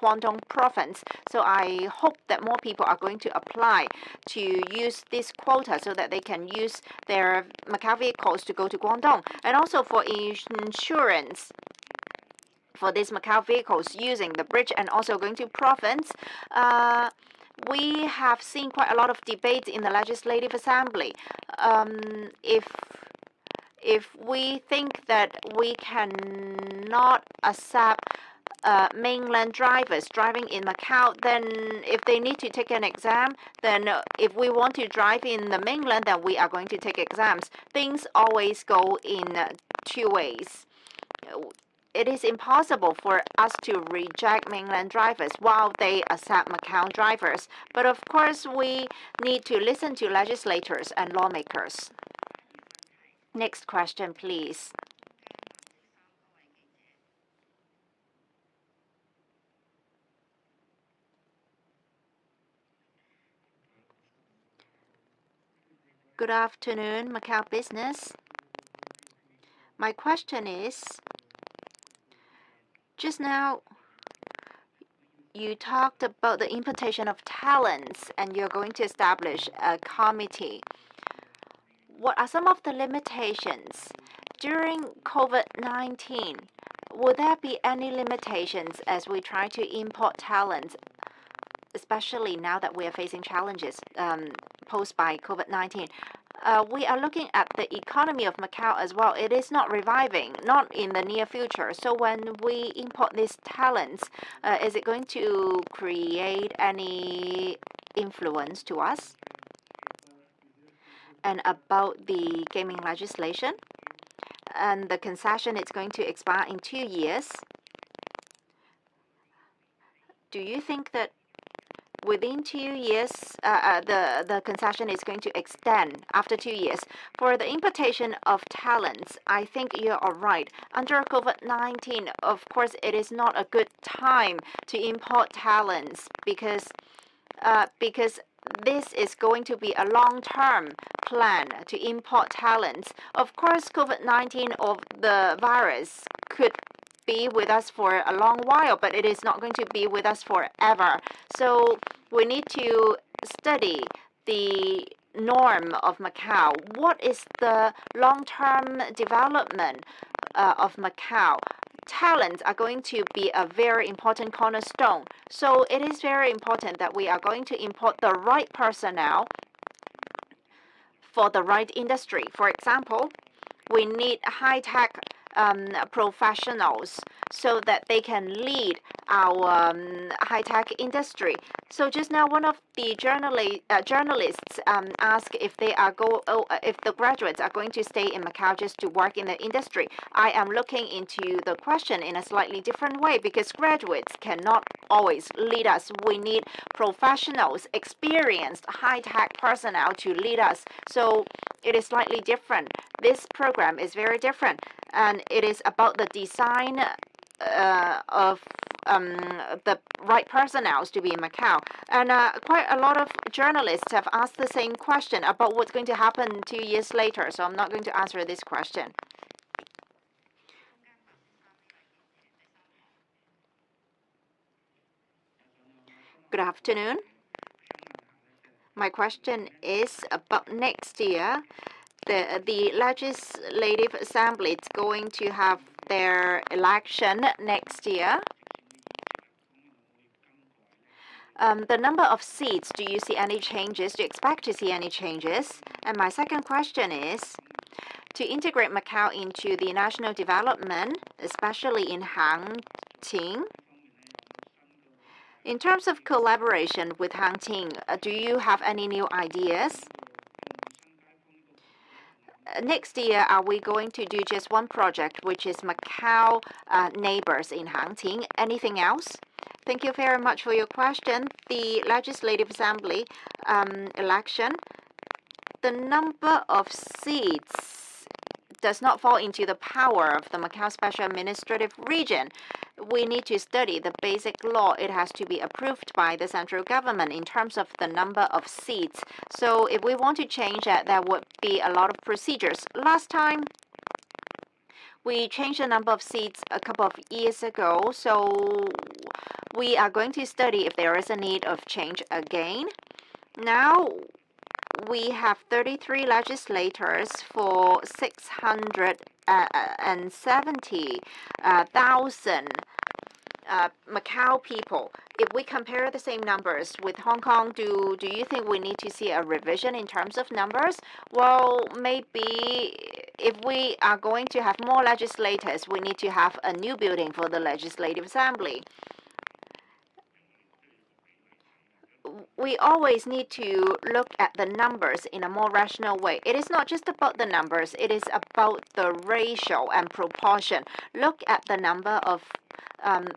Guangdong province. So I hope that more people are going to apply to use this quota so that they can use their Macau vehicles to go to Guangdong. And also for insurance, for these Macau vehicles using the bridge and also going to province, we have seen quite a lot of debates in the Legislative Assembly. If we think that we cannot accept mainland drivers driving in Macau, then if they need to take an exam, then if we want to drive in the mainland, then we are going to take exams. Things always go in two ways. It is impossible for us to reject mainland drivers while they accept Macau drivers. But of course, we need to listen to legislators and lawmakers. Next question, please. Good afternoon, Macau business. My question is, just now, you talked about the importation of talents, and you're going to establish a committee. What are some of the limitations? During COVID-19, will there be any limitations as we try to import talents? especially now that we are facing challenges posed by COVID-19. We are looking at the economy of Macau as well. It is not reviving, not in the near future. So when we import these talents, is it going to create any influence to us? And about the gaming legislation, and the concession is going to expire in 2 years. Do you think that within 2 years, the concession is going to extend after 2 years? For the importation of talents, I think you are right. Under COVID-19, of course, it is not a good time to import talents because this is going to be a long-term plan to import talents. Of course, COVID-19 or the virus could be with us for a long while, but it is not going to be with us forever. So we need to study the norm of Macau. What is the long-term development of Macau? Talents are going to be a very important cornerstone. So it is very important that we are going to import the right personnel for the right industry. For example, we need high-tech professionals so that they can lead our high-tech industry. So just now, one of the journalists asked if if the graduates are going to stay in Macau just to work in the industry. I am looking into the question in a slightly different way because graduates cannot always lead us. We need professionals, experienced high-tech personnel to lead us. So it is slightly different. This program is very different, and it is about the design of the right personnel to be in Macau. And quite a lot of journalists have asked the same question about what's going to happen 2 years later, so I'm not going to answer this question. Good afternoon. My question is about next year. The Legislative Assembly is going to have their election next year. The number of seats, do you see any changes? Do you expect to see any changes? And my second question is, to integrate Macau into the national development, especially in Hangting, in terms of collaboration with Hangting, do you have any new ideas? Next year, are we going to do just one project, which is Macau neighbors in Hangting? Anything else? Thank you very much for your question. The Legislative Assembly election, the number of seats does not fall into the power of the Macau Special Administrative Region. We need to study the basic law. It has to be approved by the central government in terms of the number of seats. So if we want to change it, there would be a lot of procedures. Last time, we changed the number of seats a couple of years ago, so we are going to study if there is a need of change again. Now, we have 33 legislators for 670,000 Macau people. If we compare the same numbers with Hong Kong, do you think we need to see a revision in terms of numbers? Well, maybe if we are going to have more legislators, we need to have a new building for the Legislative Assembly. We always need to look at the numbers in a more rational way. It is not just about the numbers, it is about the ratio and proportion. Look at the number of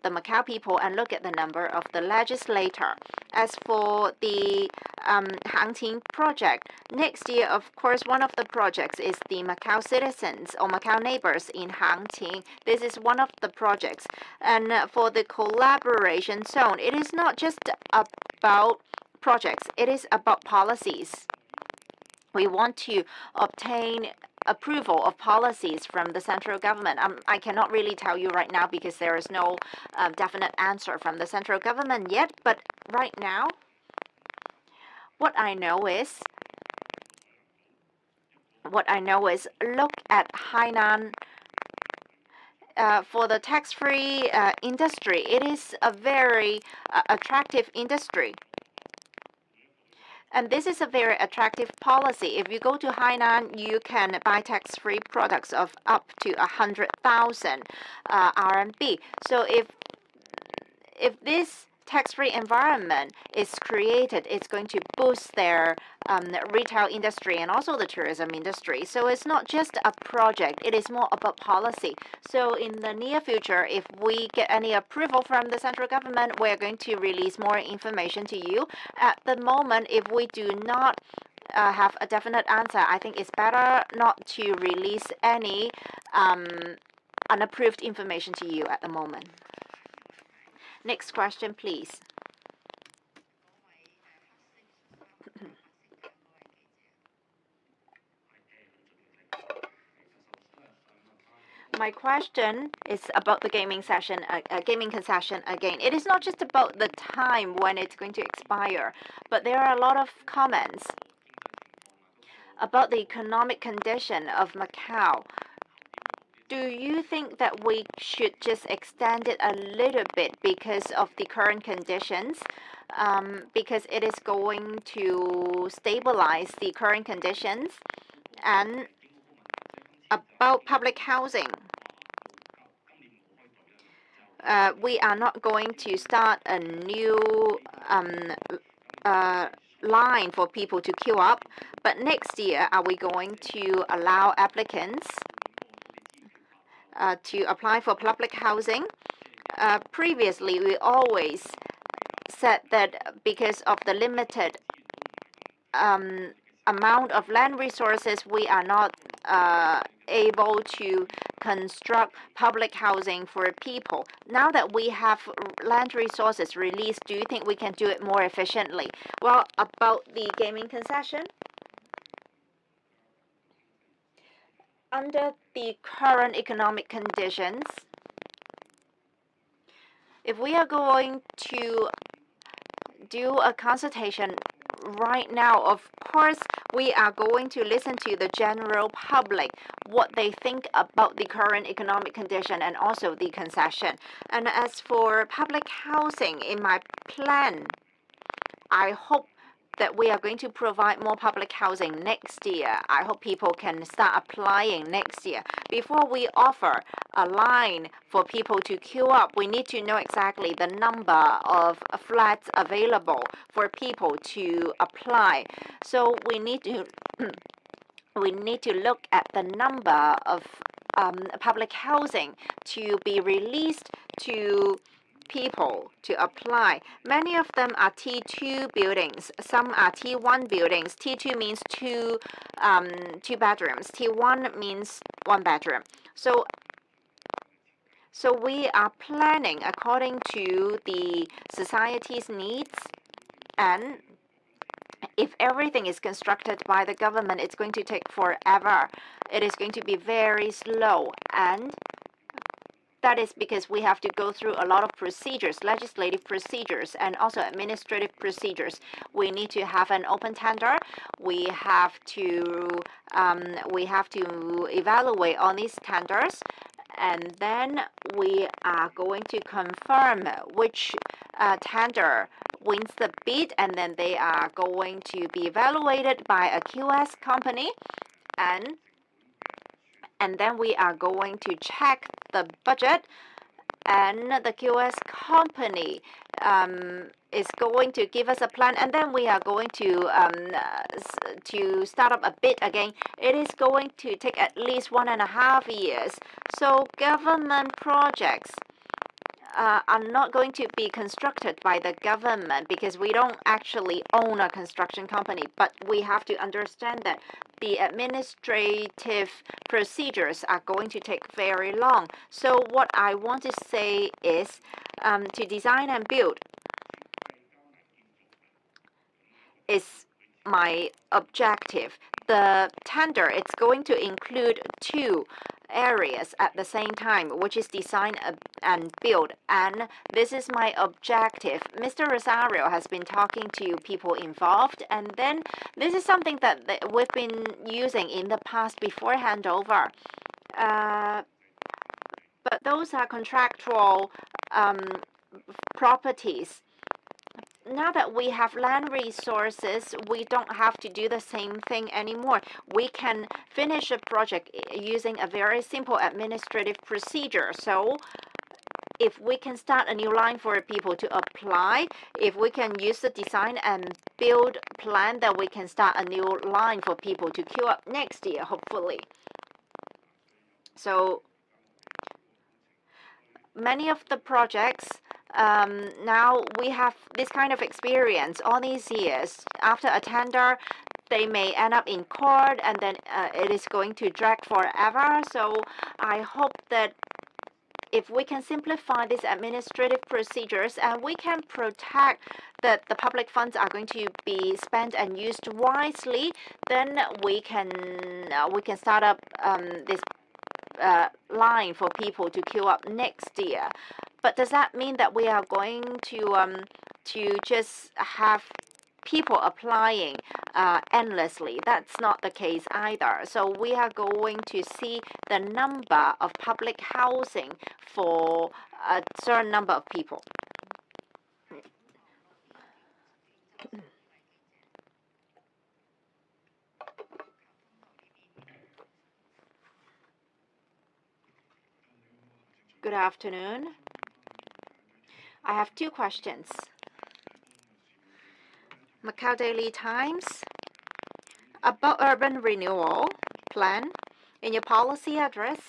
the Macau people and look at the number of the legislator. As for the Hangting project, next year, of course, one of the projects is the Macau citizens or Macau neighbors in Hangting. This is one of the projects. And for the collaboration zone, it is not just about projects, it is about policies. We want to obtain approval of policies from the central government. I cannot really tell you right now because there is no definite answer from the central government yet. But right now, what I know is look at Hainan for the tax-free industry, it is a very attractive industry. And this is a very attractive policy. If you go to Hainan, you can buy tax-free products of up to 100,000 RMB. So if this tax-free environment is created, it's going to boost their retail industry and also the tourism industry. So it's not just a project, it is more about policy. So in the near future, if we get any approval from the central government, we're going to release more information to you. At the moment, if we do not have a definite answer, I think it's better not to release any unapproved information to you at the moment. Next question, please. My question is about the gaming concession again. It is not just about the time when it's going to expire, but there are a lot of comments about the economic condition of Macau. Do you think that we should just extend it a little bit because of the current conditions? Because it is going to stabilize the current conditions? And about public housing, we are not going to start a new line for people to queue up, but next year, are we going to allow applicants to apply for public housing? Previously, we always said that because of the limited amount of land resources, we are not able to construct public housing for people. Now that we have land resources released, do you think we can do it more efficiently? Well, about the gaming concession, under the current economic conditions, if we are going to do a consultation right now, of course, we are going to listen to the general public, what they think about the current economic condition and also the concession. And as for public housing, in my plan, I hope that we are going to provide more public housing next year. I hope people can start applying next year. Before we offer a line for people to queue up, we need to know exactly the number of flats available for people to apply. So we need to look at the number of public housing to be released to people to apply. Many of them are T2 buildings. Some are T1 buildings. T2 means two bedrooms. T1 means one bedroom. So we are planning according to the society's needs, and if everything is constructed by the government, it's going to take forever. It is going to be very slow, and that is because we have to go through a lot of procedures, legislative procedures, and also administrative procedures. We need to have an open tender. We have to evaluate all these tenders, and then we are going to confirm which tender wins the bid, and then they are going to be evaluated by a QS company, and then we are going to check the budget, and the QS company is going to give us a plan, and then we are going to start up a bid again. It is going to take at least 1.5 years. So government projects are not going to be constructed by the government because we don't actually own a construction company, but we have to understand that the administrative procedures are going to take very long. So what I want to say is to design and build is my objective. The tender, it's going to include two areas at the same time, which is design and build, and this is my objective. Mr. Rosario has been talking to people involved, and then this is something that we've been using in the past before handover. But But those are contractual properties. Now that we have land resources, we don't have to do the same thing anymore. We can finish a project using a very simple administrative procedure. So if we can start a new line for people to apply, if we can use the design and build plan, then we can start a new line for people to queue up next year, hopefully. So many of the projects, now we have this kind of experience all these years. After a tender, they may end up in court, and then it is going to drag forever. So I hope that if we can simplify these administrative procedures and we can protect that the public funds are going to be spent and used wisely, then we can start up this line for people to queue up next year. But does that mean that we are going to just have people applying endlessly? That's not the case either. So we are going to see the number of public housing for a certain number of people. Good afternoon. I have two questions. Macau Daily Times, about urban renewal plan. In your policy address,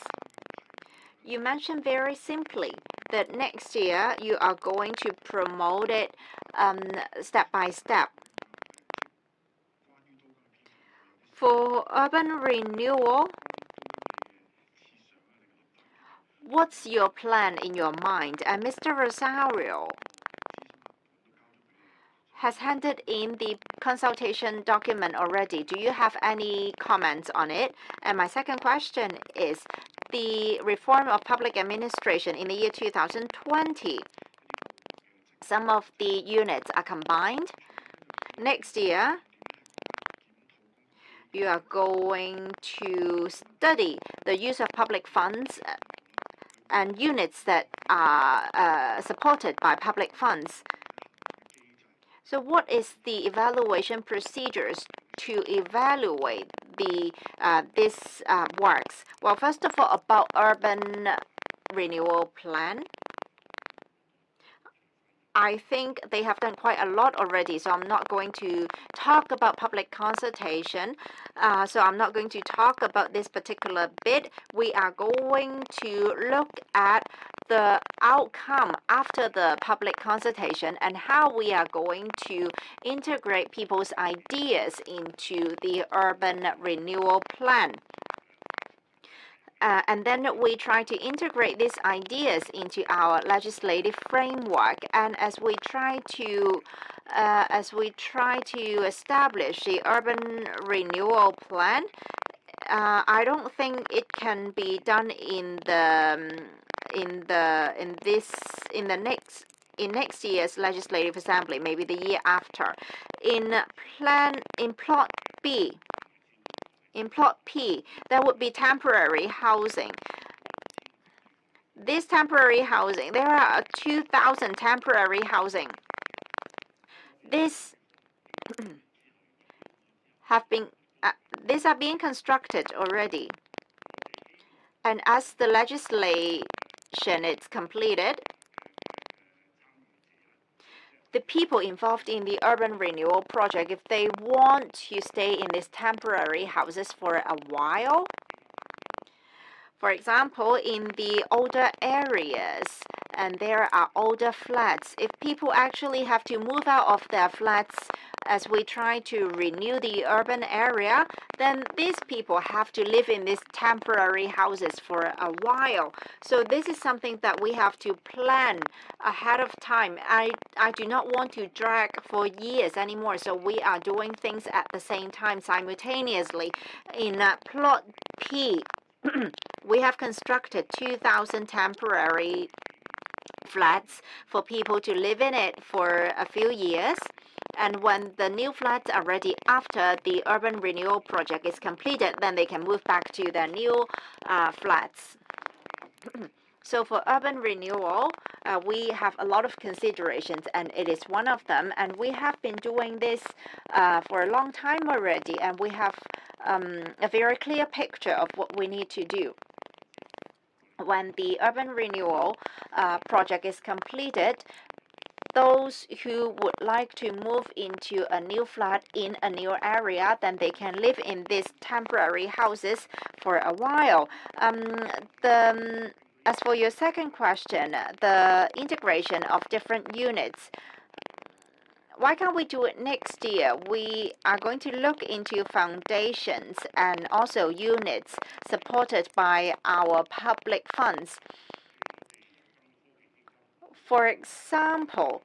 you mentioned very simply that next year you are going to promote it step by step. For urban renewal, what's your plan in your mind? And Mr. Rosario has handed in the consultation document already. Do you have any comments on it? And my second question is the reform of public administration in the year 2020. Some of the units are combined. Next year, you are going to study the use of public funds and units that are supported by public funds. So what is the evaluation procedures to evaluate the this works? Well, first of all, about urban renewal plan, I think they have done quite a lot already, so I'm not going to talk about public consultation. So I'm not going to talk about this particular bit. We are going to look at the outcome after the public consultation and how we are going to integrate people's ideas into the urban renewal plan. And then we try to integrate these ideas into our legislative framework. And as we try to establish the urban renewal plan, I don't think it can be done in next year's legislative assembly, maybe the year after. In plot B. In plot P, there would be temporary housing. This temporary housing, there are 2,000 temporary housing. These are being constructed already. And as the legislation is completed, the people involved in the urban renewal project, if they want to stay in these temporary houses for a while, for example, in the older areas, and there are older flats, if people actually have to move out of their flats as we try to renew the urban area, then these people have to live in these temporary houses for a while. So this is something that we have to plan ahead of time. I do not want to drag for years anymore, so we are doing things at the same time simultaneously. In plot P, we have constructed 2,000 temporary flats for people to live in it for a few years. And when the new flats are ready after the urban renewal project is completed, then they can move back to their new flats. So for urban renewal, we have a lot of considerations, and it is one of them. And we have been doing this for a long time already, and we have a very clear picture of what we need to do. When the urban renewal project is completed, those who would like to move into a new flat in a new area, then they can live in these temporary houses for a while. As for your second question, the integration of different units, why can't we do it next year? We are going to look into foundations and also units supported by our public funds. For example,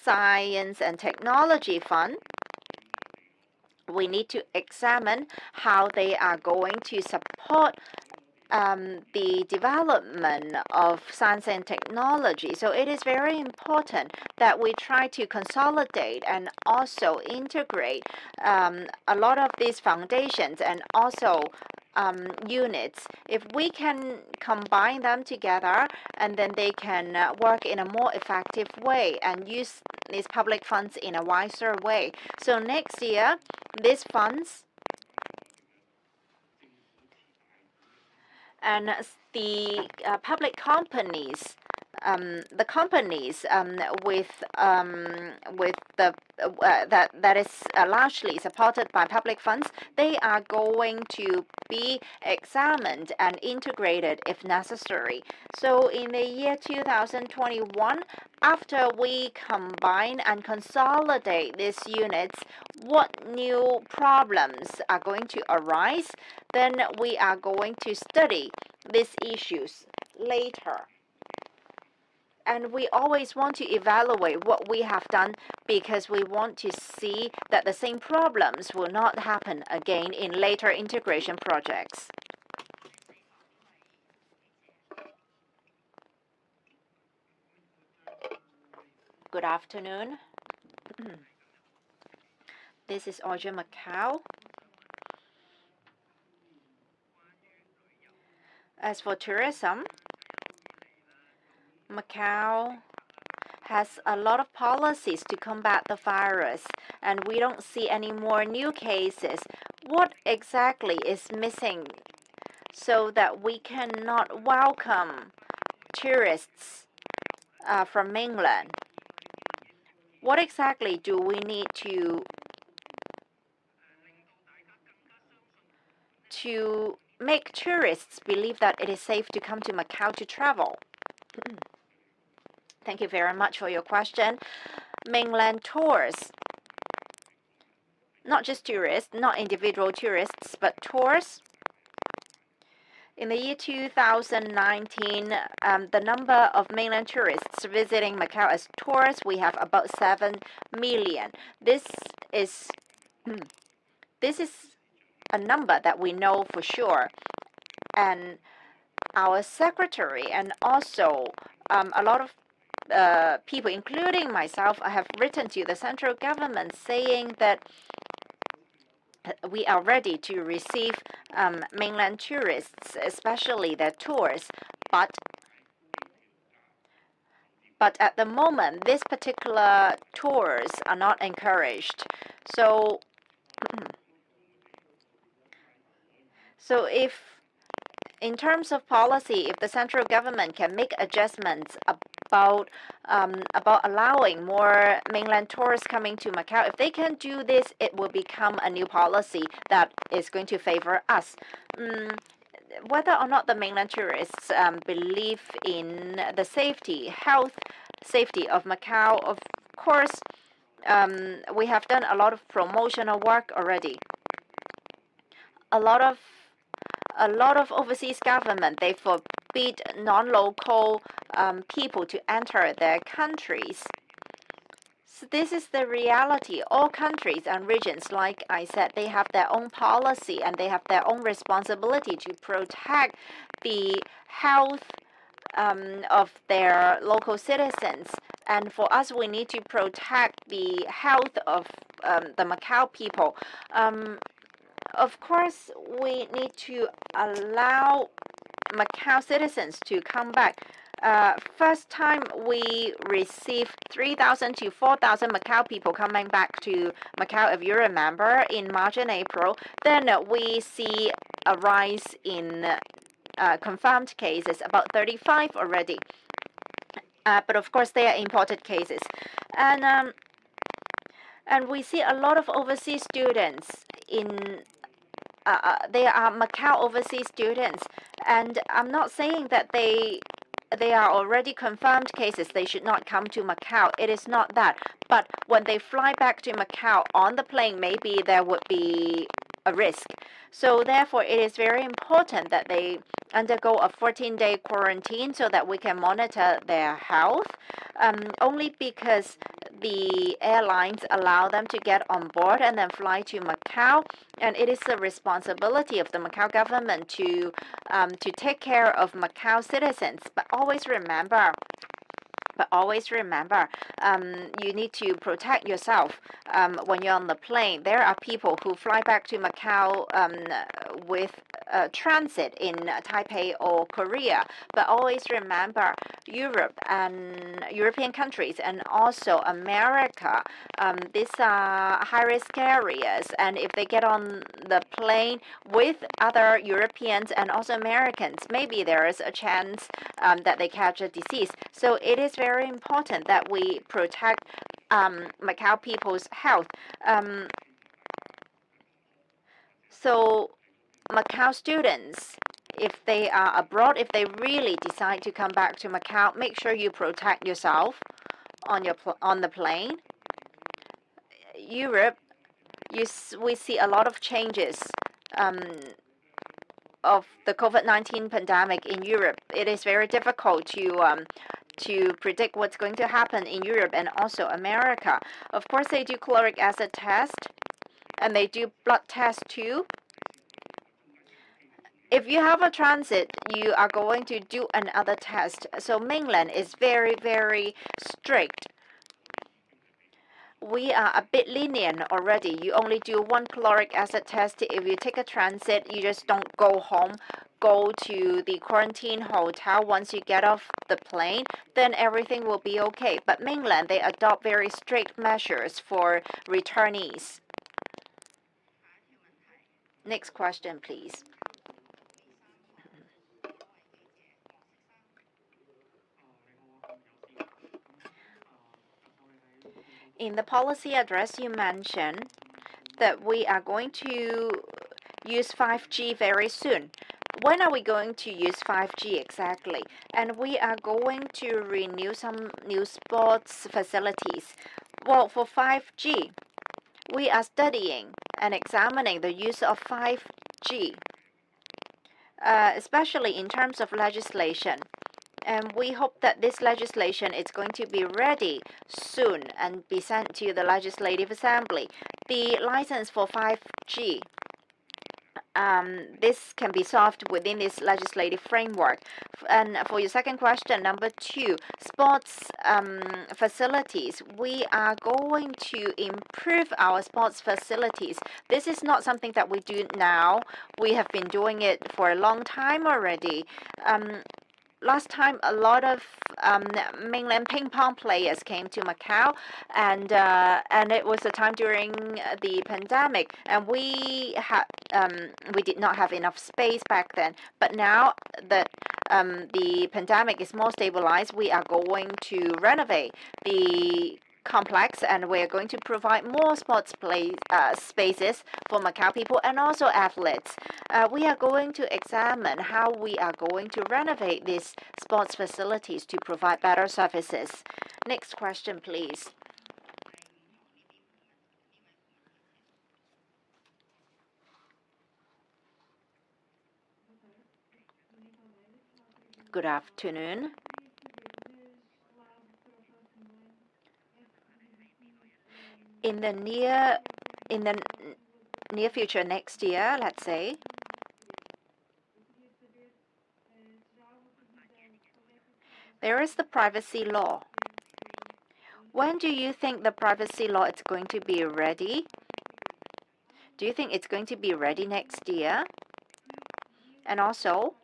Science and Technology Fund, we need to examine how they are going to support the development of science and technology. So it is very important that we try to consolidate and also integrate a lot of these foundations and also units. If we can combine them together, and then they can work in a more effective way and use these public funds in a wiser way. So next year, these funds and the public companies, the companies with the that is largely supported by public funds, they are going to be examined and integrated if necessary. So in the year 2021, after we combine and consolidate these units, what new problems are going to arise? Then we are going to study these issues later. And we always want to evaluate what we have done because we want to see that the same problems will not happen again in later integration projects. Good afternoon. This is Audrey Macau. As for tourism, Macau has a lot of policies to combat the virus, and we don't see any more new cases. What exactly is missing so that we cannot welcome tourists from mainland? What exactly do we need to make tourists believe that it is safe to come to Macau to travel? Thank you very much for your question. Mainland tours, not just tourists, not individual tourists, but tours. In the year 2019, the number of mainland tourists visiting Macau as tourists, we have about 7 million. This is a number that we know for sure. And our secretary and also a lot of people, including myself, I have written to the central government saying that we are ready to receive mainland tourists, especially their tours. But at the moment, these particular tours are not encouraged. So if in terms of policy, if the central government can make adjustments about allowing more mainland tourists coming to Macau, if they can do this, it will become a new policy that is going to favor us. Whether or not the mainland tourists believe in the health safety of Macau, of course, we have done a lot of promotional work already. A lot of overseas government, they forbid non-local people to enter their countries. So this is the reality. All countries and regions, like I said, they have their own policy and they have their own responsibility to protect the health of their local citizens. And for us, we need to protect the health of the Macau people. Of course, we need to allow Macau citizens to come back. First time we received 3,000 to 4,000 Macau people coming back to Macau, if you remember, in March and April. Then we see a rise in confirmed cases, about 35 already. But of course, they are imported cases. And we see a lot of overseas students in they are Macau overseas students, and I'm not saying that they are already confirmed cases. They should not come to Macau. It is not that. But when they fly back to Macau on the plane, maybe there would be a risk. So therefore, it is very important that they undergo a 14-day quarantine so that we can monitor their health. Only because the airlines allow them to get on board and then fly to Macau, and it is the responsibility of the Macau government to take care of Macau citizens. But always remember, you need to protect yourself when you're on the plane. There are people who fly back to Macau with transit in Taipei or Korea. But always remember, Europe and European countries and also America, these are high-risk areas. And if they get on the plane with other Europeans and also Americans, maybe there is a chance that they catch a disease. So it is very important that we protect Macau people's health. So Macau students, if they are abroad, if they really decide to come back to Macau, make sure you protect yourself on the plane. Europe, we see a lot of changes of the COVID-19 pandemic in Europe. It is very difficult to predict what's going to happen in Europe and also America. Of course, they do chloric acid test and they do blood test too. If you have a transit, you are going to do another test. So mainland is very, very strict. We are a bit lenient already. You only do one chloric acid test. If you take a transit, you just don't go home. Go to the quarantine hotel once you get off the plane, then everything will be okay. But mainland, they adopt very strict measures for returnees. Next question, please. In the policy address, you mentioned that we are going to use 5G very soon. When are we going to use 5G exactly? And we are going to renew some new sports facilities. Well, for 5G, we are studying and examining the use of 5G, especially in terms of legislation. And we hope that this legislation is going to be ready soon and be sent to the Legislative Assembly. The license for 5G, this can be solved within this legislative framework. And for your second question, number 2, sports facilities. We are going to improve our sports facilities. This is not something that we do now. We have been doing it for a long time already. Last time, a lot of mainland ping pong players came to Macau, and it was a time during the pandemic, and we did not have enough space back then. But now that the pandemic is more stabilized, we are going to renovate the complex, and we're going to provide more sports spaces for Macau people and also athletes. We are going to examine how we are going to renovate these sports facilities to provide better services. Next question, please. Good afternoon. In the near future, next year, let's say, there is the privacy law. When do you think the privacy law is going to be ready? Do you think it's going to be ready next year? And also,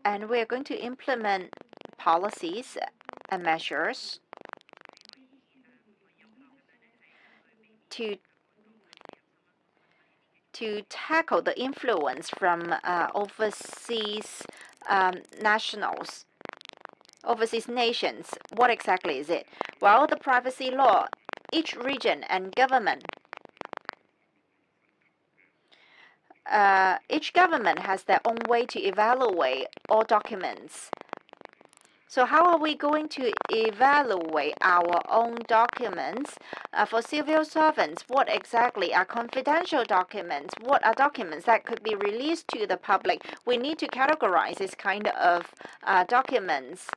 And we are going to implement policies and measures to tackle the influence from overseas nationals, overseas nations. What exactly is it? Well, the privacy law, each region and government, each government has their own way to evaluate all documents. So how are we going to evaluate our own documents? For civil servants, what exactly are confidential documents? What are documents that could be released to the public? We need to categorize this kind of documents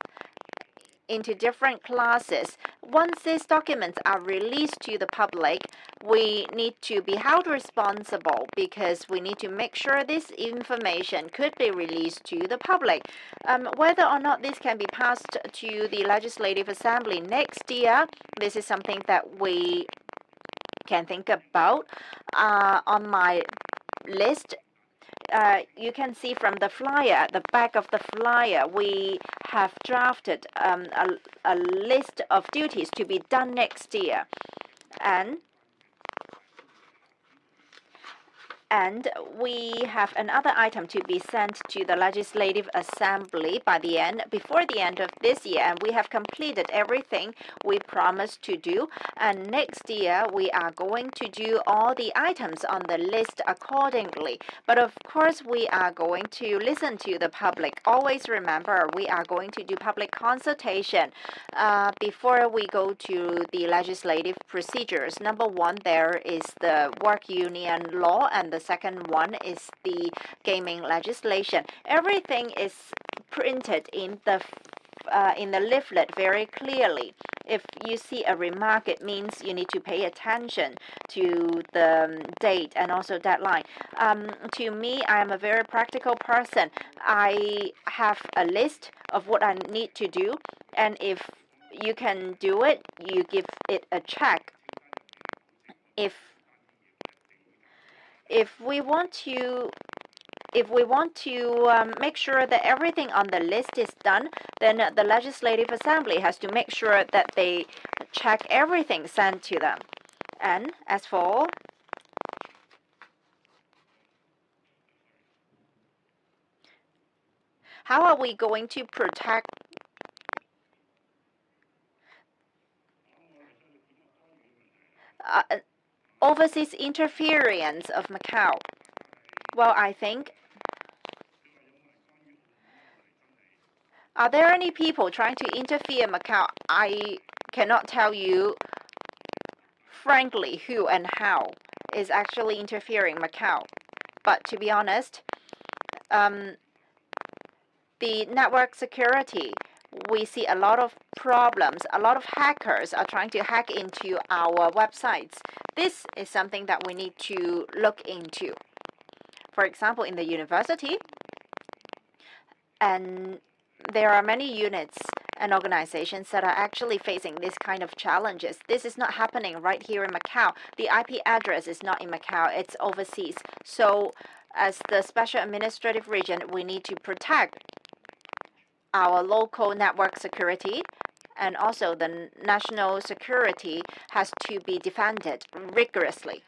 into different classes. Once these documents are released to the public, we need to be held responsible because we need to make sure this information could be released to the public. Whether or not this can be passed to the Legislative Assembly next year, this is something that we can think about. On my list, you can see from the flyer, at the back of the flyer, we have drafted a list of duties to be done next year. And we have another item to be sent to the Legislative Assembly before the end of this year. And we have completed everything we promised to do. And next year, we are going to do all the items on the list accordingly. But of course, we are going to listen to the public. Always remember, we are going to do public consultation before we go to the legislative procedures. Number one, there is the work union law, and the second one is the gaming legislation. Everything is printed in the leaflet very clearly. If you see a remark, it means you need to pay attention to the date and also deadline. To me, I am a very practical person. I have a list of what I need to do, and if you can do it, you give it a check. If we want to make sure that everything on the list is done, then the Legislative Assembly has to make sure that they check everything sent to them. And as for how are we going to protect overseas interference of Macau? Well, I think, are there any people trying to interfere in Macau? I cannot tell you frankly who and how is actually interfering in Macau. But to be honest, the network security, we see a lot of problems. A lot of hackers are trying to hack into our websites. This is something that we need to look into. For example, in the university, and there are many units and organizations that are actually facing this kind of challenges. This is not happening right here in Macau. The IP address is not in Macau, it's overseas. So as the special administrative region, we need to protect our local network security, and also the national security has to be defended rigorously.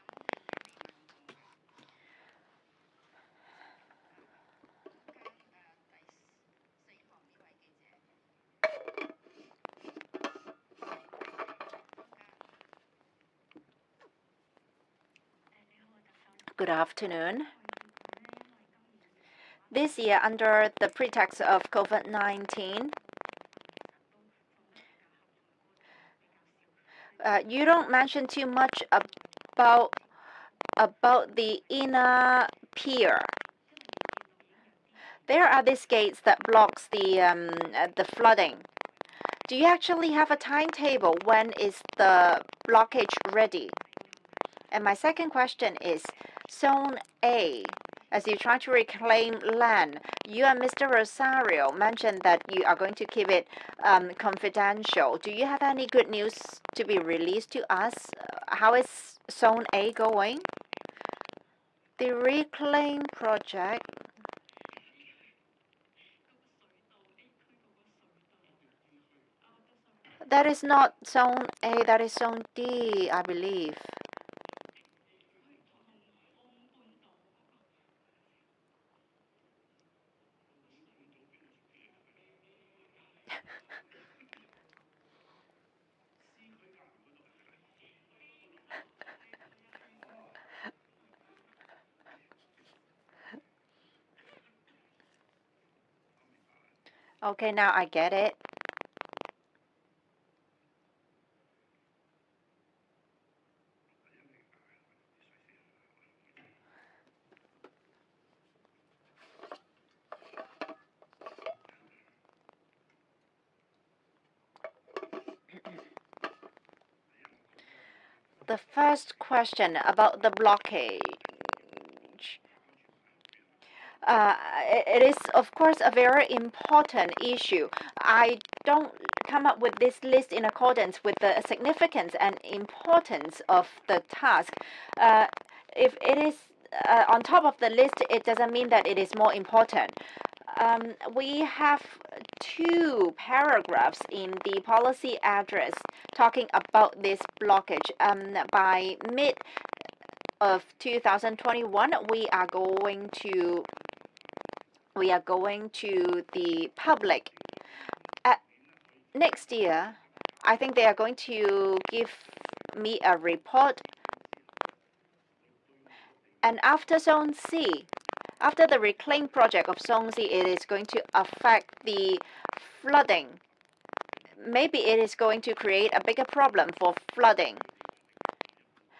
Good afternoon. This year, under the pretext of COVID-19, you don't mention too much about the inner pier. There are these gates that blocks the flooding. Do you actually have a timetable? When is the blockage ready? And my second question is, Zone A, as you try to reclaim land, you and Mr. Rosario mentioned that you are going to keep it confidential. Do you have any good news to be released to us? How is Zone A going? The reclaim project That is not zone A, that is zone D, I believe. Okay, now I get it. The first question about the blockage. It is, of course, a very important issue. I don't come up with this list in accordance with the significance and importance of the task. If it is on top of the list, it doesn't mean that it is more important. We have two paragraphs in the policy address talking about this blockage. By mid of 2021, we are going to the public. Next year, I think they are going to give me a report. And after Zone C, after the reclaim project of Zone C, it is going to affect the flooding. Maybe it is going to create a bigger problem for flooding.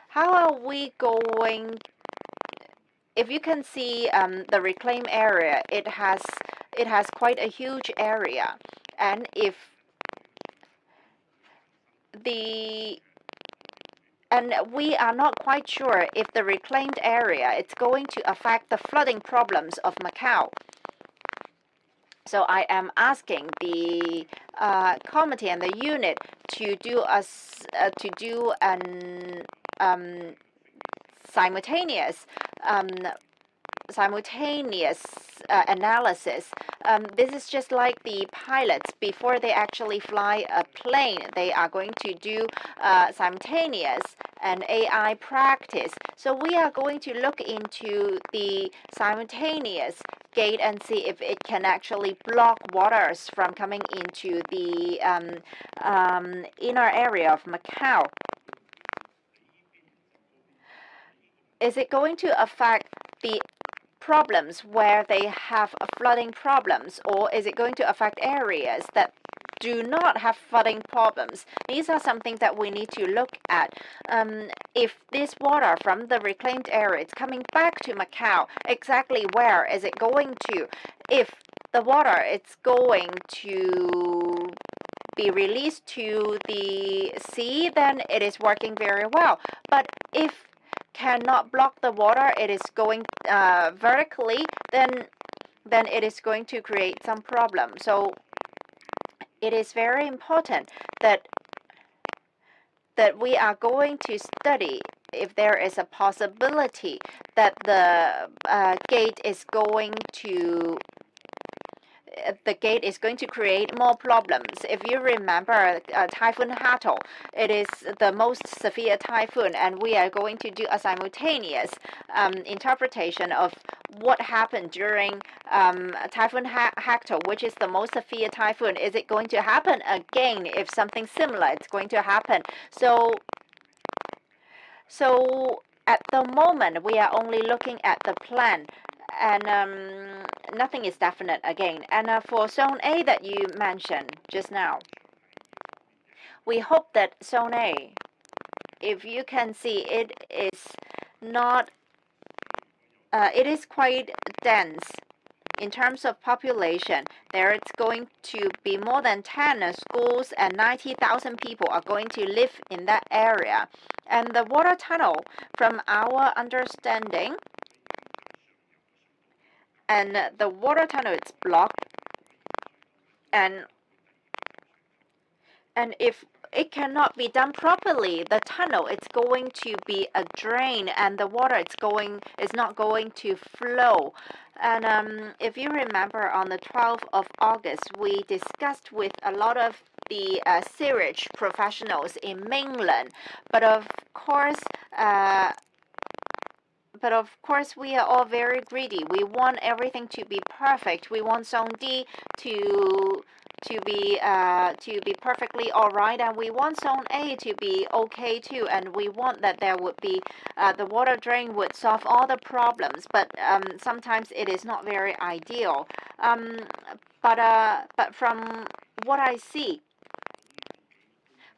How are we going? If you can see the reclaim area, it has quite a huge area, and if we are not quite sure if the reclaimed area is going to affect the flooding problems of Macau. So I am asking the committee and the unit to do an simultaneous analysis. This is just like the pilots before they actually fly a plane. They are going to do simultaneous and AI practice. So we are going to look into the simultaneous gate and see if it can actually block waters from coming into the inner area of Macau. Is it going to affect the problems where they have flooding problems, or is it going to affect areas that do not have flooding problems? These are something that we need to look at. If this water from the reclaimed area is coming back to Macau, exactly where is it going to? If the water is going to be released to the sea, then it is working very well. But if cannot block the water, it is going vertically, then it is going to create some problem. So it is very important that we are going to study if there is a possibility that the gate is going to create more problems. If you remember Typhoon Hato, it is the most severe typhoon, and we are going to do a simultaneous interpretation of what happened during Typhoon Hato, which is the most severe typhoon. Is it going to happen again? If something similar is going to happen. So at the moment, we are only looking at the plan, and nothing is definite again. And for Zone A that you mentioned just now, we hope that Zone A, if you can see, it is not, it is quite dense. In terms of population, there is going to be more than 10 schools and 90,000 people are going to live in that area. And the water tunnel, from our understanding, and the water tunnel is blocked, and if it cannot be done properly, the tunnel is going to be a drain, and the water is not going to flow. And if you remember, on the 12th of August, we discussed with a lot of the sewage professionals in mainland. But of course, we are all very greedy. We want everything to be perfect. We want Zone D to be perfectly all right, and we want Zone A to be okay too. And we want that there would be the water drain would solve all the problems. But sometimes it is not very ideal. But from what I see,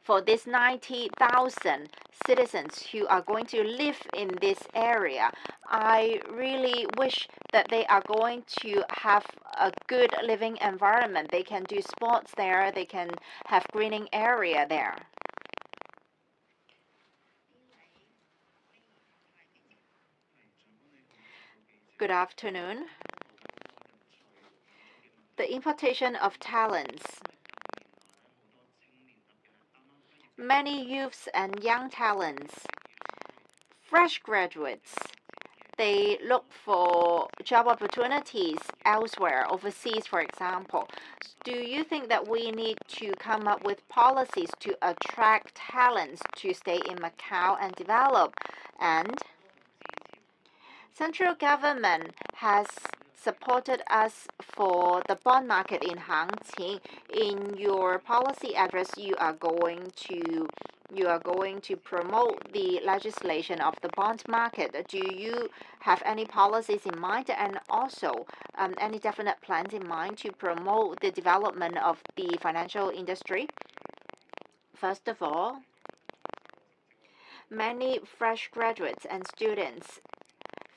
for these 90,000 citizens who are going to live in this area, I really wish that they are going to have a good living environment. They can do sports there, they can have greening area there. Good afternoon. The importation of talents. Many youths and young talents, fresh graduates, they look for job opportunities elsewhere, overseas, for example. Do you think that we need to come up with policies to attract talents to stay in Macau and develop? And central government has supported us for the bond market in Hangqing. In your policy address, you are going to promote the legislation of the bond market. Do you have any policies in mind, and also any definite plans in mind to promote the development of the financial industry? First of all, many fresh graduates and students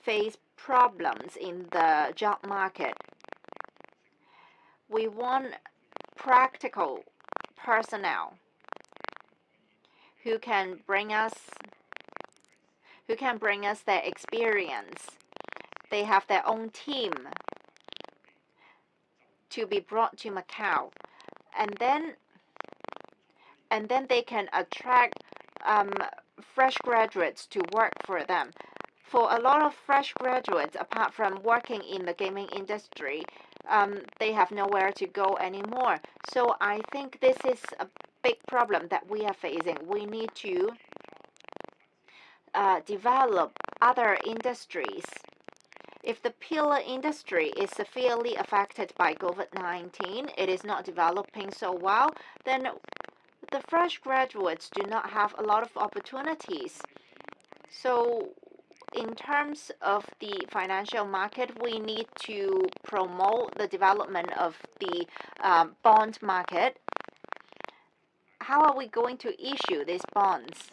face problems in the job market. We want practical personnel who can bring us their experience. They have their own team to be brought to Macau, and then they can attract fresh graduates to work for them. For a lot of fresh graduates, apart from working in the gaming industry, they have nowhere to go anymore. So I think this is a big problem that we are facing. We need to develop other industries. If the pillar industry is severely affected by COVID-19, it is not developing so well, then the fresh graduates do not have a lot of opportunities. So in terms of the financial market, we need to promote the development of the bond market. How are we going to issue these bonds?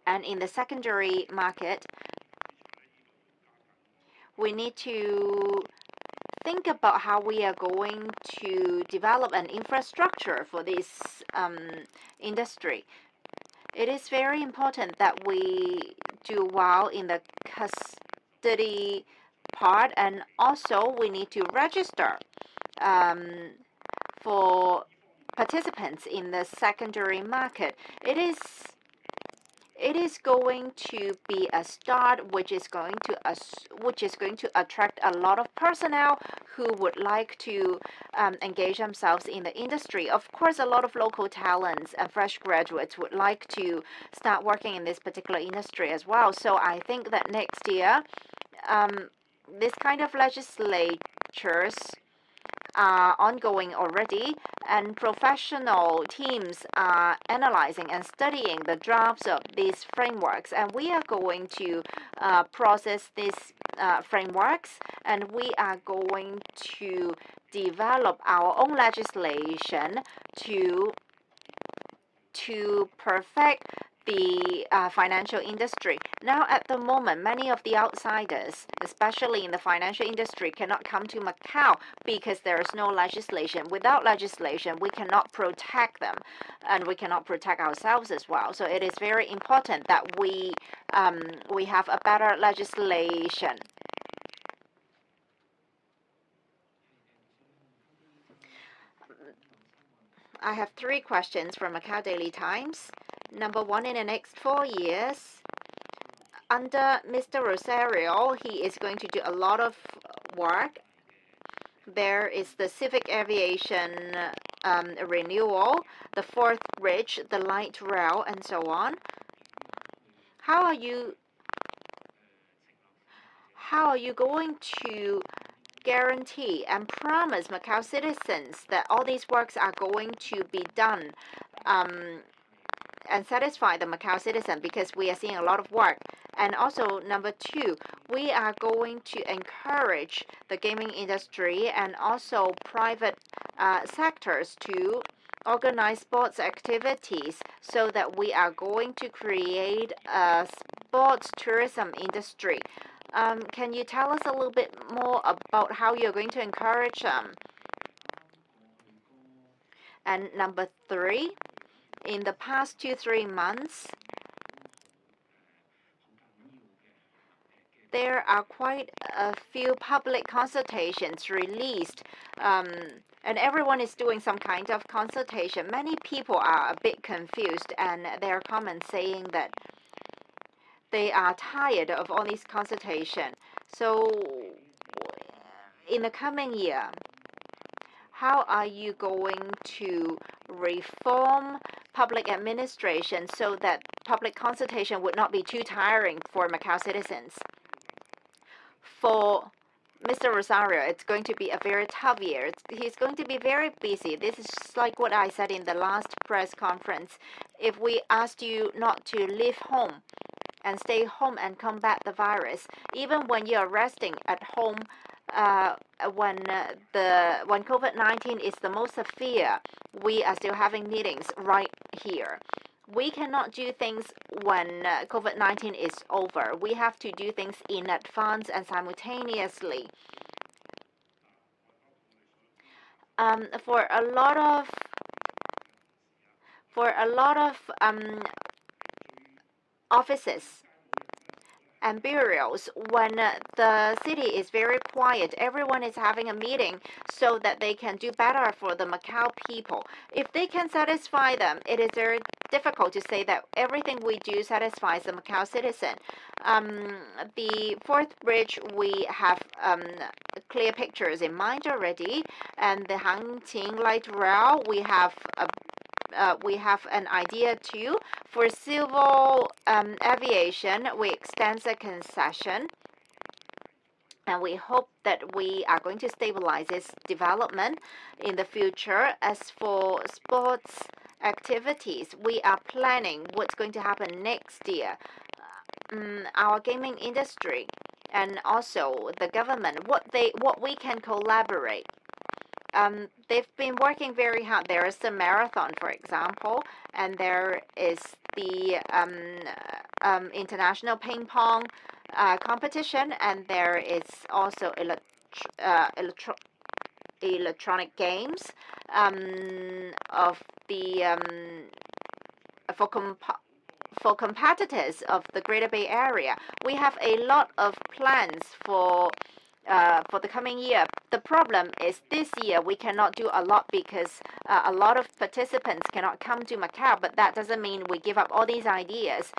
And in the secondary market, we need to think about how we are going to develop an infrastructure for this industry. It is very important that we do well in the custody part, and also we need to register for participants in the secondary market. It is going to be a start which is going to attract a lot of personnel who would like to engage themselves in the industry. Of course, a lot of local talents and fresh graduates would like to start working in this particular industry as well. So I think that next year, this kind of legislatures are ongoing already, and professional teams are analyzing and studying the drafts of these frameworks, and we are going to process these frameworks, and we are going to develop our own legislation to perfect the financial industry. Now, at the moment, many of the outsiders, especially in the financial industry, cannot come to Macau because there is no legislation. Without legislation, we cannot protect them, and we cannot protect ourselves as well. So it is very important that we have a better legislation. I have 3 questions from Macau Daily Times. Number 1, in the next 4 years, under Mr. Rosario, he is going to do a lot of work. There is the civic aviation renewal, the fourth bridge, the light rail, and so on. How are you going to guarantee and promise Macau citizens that all these works are going to be done and satisfy the Macau citizen, because we are seeing a lot of work? And also, number two, we are going to encourage the gaming industry and also private sectors to organize sports activities, so that we are going to create a sports tourism industry. Can you tell us a little bit more about how you're going to encourage them? And number three, in the past 2-3 months, there are quite a few public consultations released, and everyone is doing some kind of consultation. Many people are a bit confused, and there are comments saying that they are tired of all these consultation. So in the coming year, how are you going to reform public administration so that public consultation would not be too tiring for Macau citizens? For Mr. Rosario, it's going to be a very tough year. He's going to be very busy. This is like what I said in the last press conference. If we asked you not to leave home and stay home and combat the virus, even when you're resting at home, when COVID-19 is the most severe, we are still having meetings right here. We cannot do things when COVID-19 is over. We have to do things in advance and simultaneously. For a lot of offices and bureaus, when the city is very quiet, everyone is having a meeting so that they can do better for the Macau people. If they can satisfy them, it is very difficult to say that everything we do satisfies the Macau citizen. The fourth bridge, we have clear pictures in mind already, and the Hangqing light rail, we have an idea too. For civil aviation, we extend the concession, and we hope that we are going to stabilize its development in the future. As for sports activities, we are planning what's going to happen next year. Our gaming industry and also the government, what we can collaborate. They've been working very hard. There is the marathon, for example, and there is the international ping pong competition, and there is also electronic games of the for competitors of the Greater Bay Area. We have a lot of plans for the coming year. The problem is this year we cannot do a lot because a lot of participants cannot come to Macau, but that doesn't mean we give up all these ideas.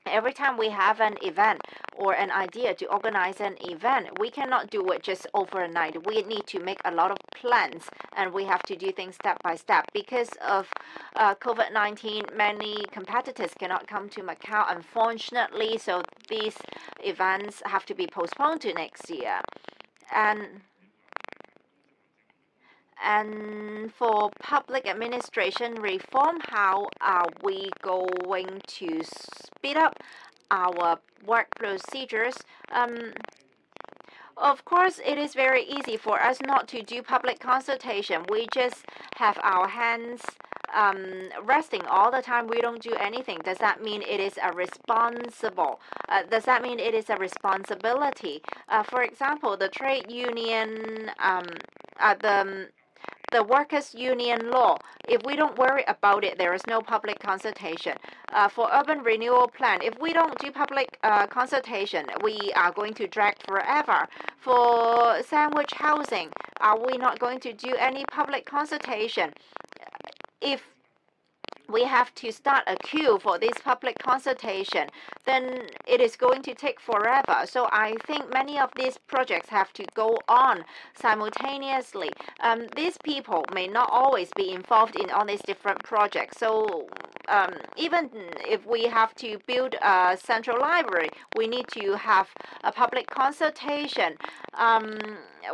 Every time we have an event or an idea to organize an event, we cannot do it just overnight. We need to make a lot of plans, and we have to do things step by step. Because of COVID-19, many competitors cannot come to Macau, unfortunately, so these events have to be postponed to next year. And for public administration reform, how are we going to speed up our work procedures? Of course, it is very easy for us not to do public consultation. We just have our hands resting all the time. We don't do anything. Does that mean it is a does that mean it is a responsibility? For example, the trade union, the workers' union law, if we don't worry about it, there is no public consultation. For urban renewal plan, if we don't do public consultation, we are going to drag forever. For sandwich housing, are we not going to do any public consultation? If we have to start a queue for this public consultation, then it is going to take forever. So I think many of these projects have to go on simultaneously. These people may not always be involved in all these different projects. So even if we have to build a central library, we need to have a public consultation.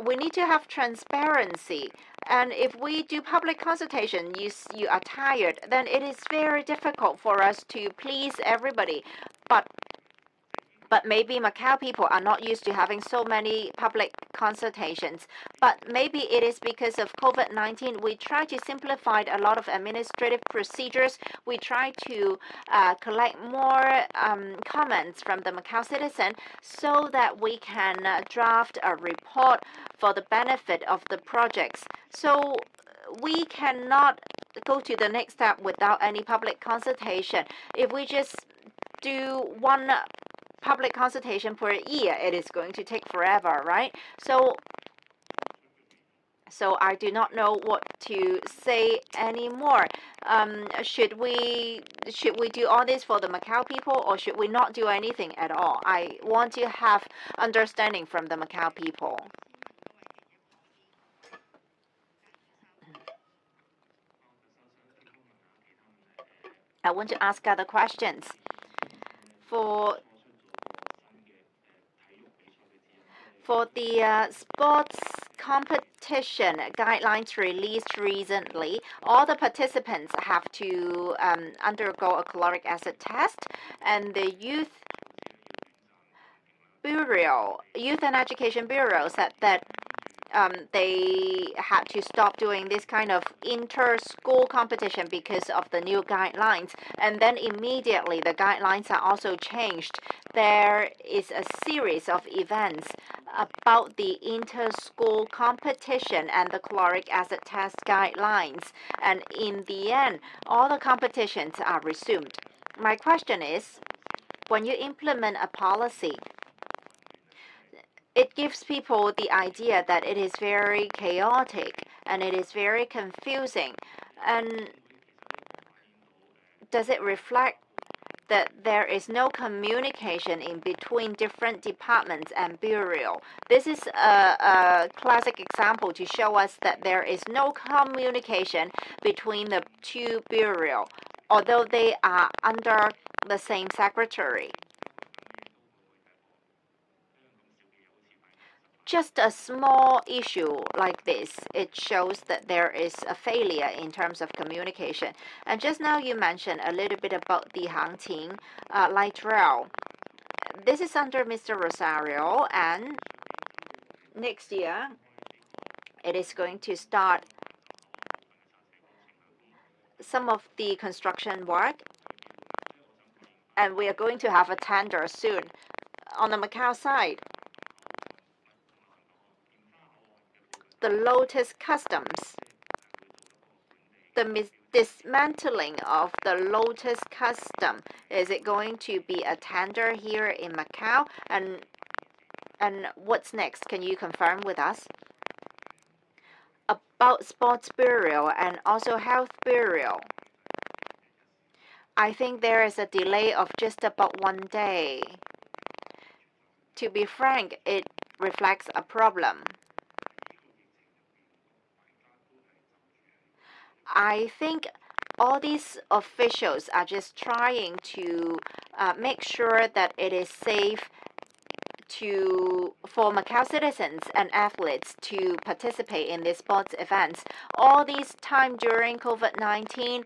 We need to have transparency. And if we do public consultation, you are tired, then it is very difficult for us to please everybody. But maybe Macau people are not used to having so many public consultations. But maybe it is because of COVID-19. We try to simplify a lot of administrative procedures. We try to collect more comments from the Macau citizen so that we can draft a report for the benefit of the projects. So we cannot go to the next step without any public consultation. If we just do one public consultation per year, it is going to take forever, right? So I do not know what to say anymore. Should we do all this for the Macau people, or should we not do anything at all? I want to have understanding from the Macau people. I want to ask other questions. For the sports competition guidelines released recently, all the participants have to undergo a caloric acid test, and the Youth and Education Bureau said that they had to stop doing this kind of inter-school competition because of the new guidelines. And then immediately the guidelines are also changed. There is a series of events about the inter-school competition and the caloric acid test guidelines. And in the end, all the competitions are resumed. My question is, when you implement a policy, it gives people the idea that it is very chaotic and it is very confusing. And does it reflect that there is no communication in between different departments and bureau? This is a classic example to show us that there is no communication between the two bureau, although they are under the same secretary. Just a small issue like this, it shows that there is a failure in terms of communication. And just now you mentioned a little bit about the Hangqing light rail. This is under Mr. Rosario, and next year it is going to start some of the construction work, and we are going to have a tender soon. On the Macau side, the Lotus Customs, the dismantling of the Lotus Custom, is it going to be a tender here in Macau? And what's next? Can you confirm with us? About Sports Bureau and also Health Bureau, I think there is a delay of just about 1 day. To be frank, it reflects a problem. I think all these officials are just trying to make sure that it is safe for Macau citizens and athletes to participate in these sports events. All this time during COVID-19,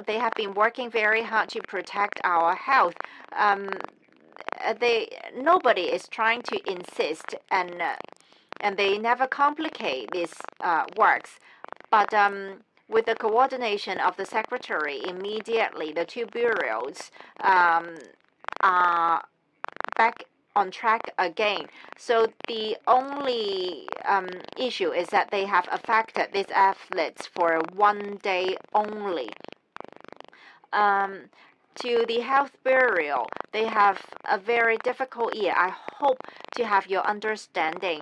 they have been working very hard to protect our health. Nobody is trying to insist, and they never complicate these works. But with the coordination of the secretary, immediately the two bureaus are back on track again. So the only issue is that they have affected these athletes for 1 day only. To the Health Bureau, they have a very difficult year. I hope to have your understanding.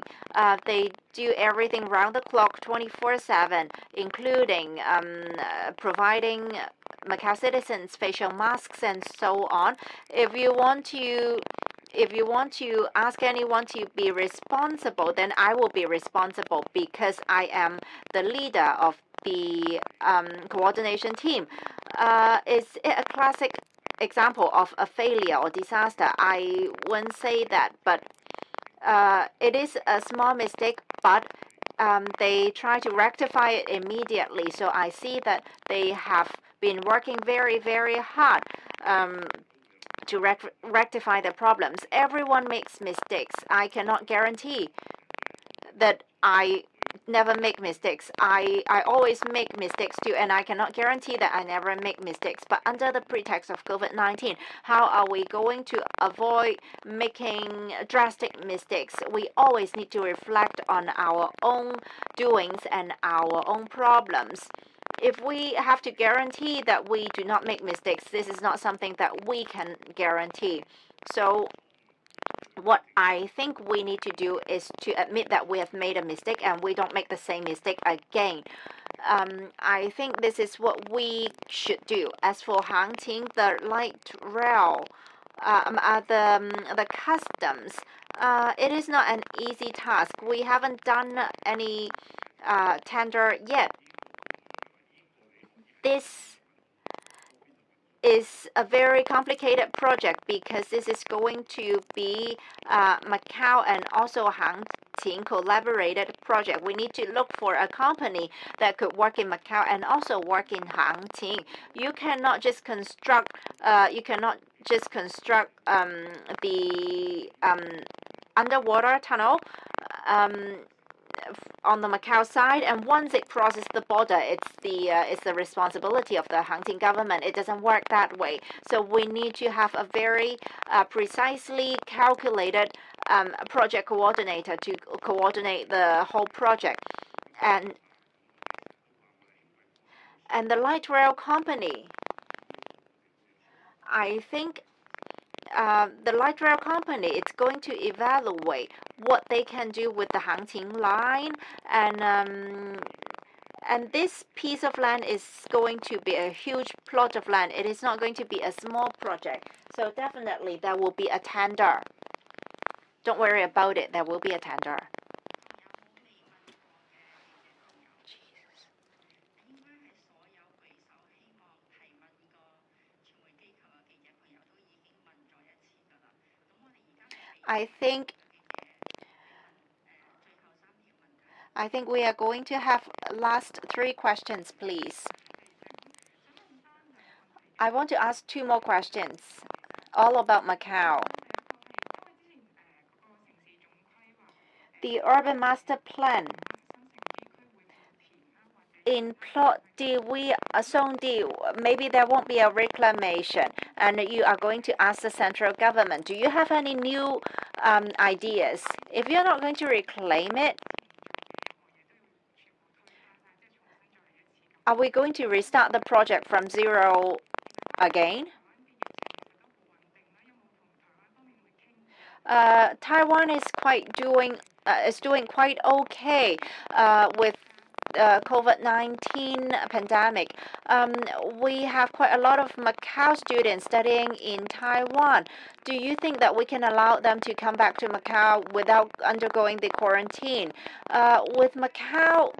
They do everything round the clock, 24/7, including providing Macau citizens facial masks and so on. If you want to ask anyone to be responsible, then I will be responsible because I am the leader of the coordination team. Is it a classic example of a failure or disaster? I wouldn't say that, but it is a small mistake, but they try to rectify it immediately. So I see that they have been working very, very hard to rectify the problems. Everyone makes mistakes. I cannot guarantee that I never make mistakes. I always make mistakes too, and I cannot guarantee that I never make mistakes. But under the pretext of COVID-19, how are we going to avoid making drastic mistakes? We always need to reflect on our own doings and our own problems. If we have to guarantee that we do not make mistakes, this is not something that we can guarantee. So what I think we need to do is to admit that we have made a mistake and we don't make the same mistake again. I think this is what we should do. As for Hangqing, the light rail, the customs, it is not an easy task. We haven't done any tender yet. This is a very complicated project because this is going to be Macau and also Hangqing collaborated project. We need to look for a company that could work in Macau and also work in Hangqing. You cannot just construct the underwater tunnel on the Macau side, and once it crosses the border, it's the responsibility of the Hangqing government. It doesn't work that way. So we need to have a very precisely calculated project coordinator to coordinate the whole project, and the light rail company. I think the light rail company is going to evaluate what they can do with the Hangqing line, and this piece of land is going to be a huge plot of land. It is not going to be a small project. So definitely there will be a tender. Don't worry about it. There will be a tender. I think we are going to have last 3 questions, please. I want to ask 2 more questions, all about Macau. The urban master plan. In plot D, zone D, maybe there won't be a reclamation, and you are going to ask the central government. Do you have any new ideas? If you're not going to reclaim it, are we going to restart the project from zero again? Taiwan is doing quite okay with COVID-19 pandemic. We have quite a lot of Macau students studying in Taiwan. Do you think that we can allow them to come back to Macau without undergoing the quarantine? With Macau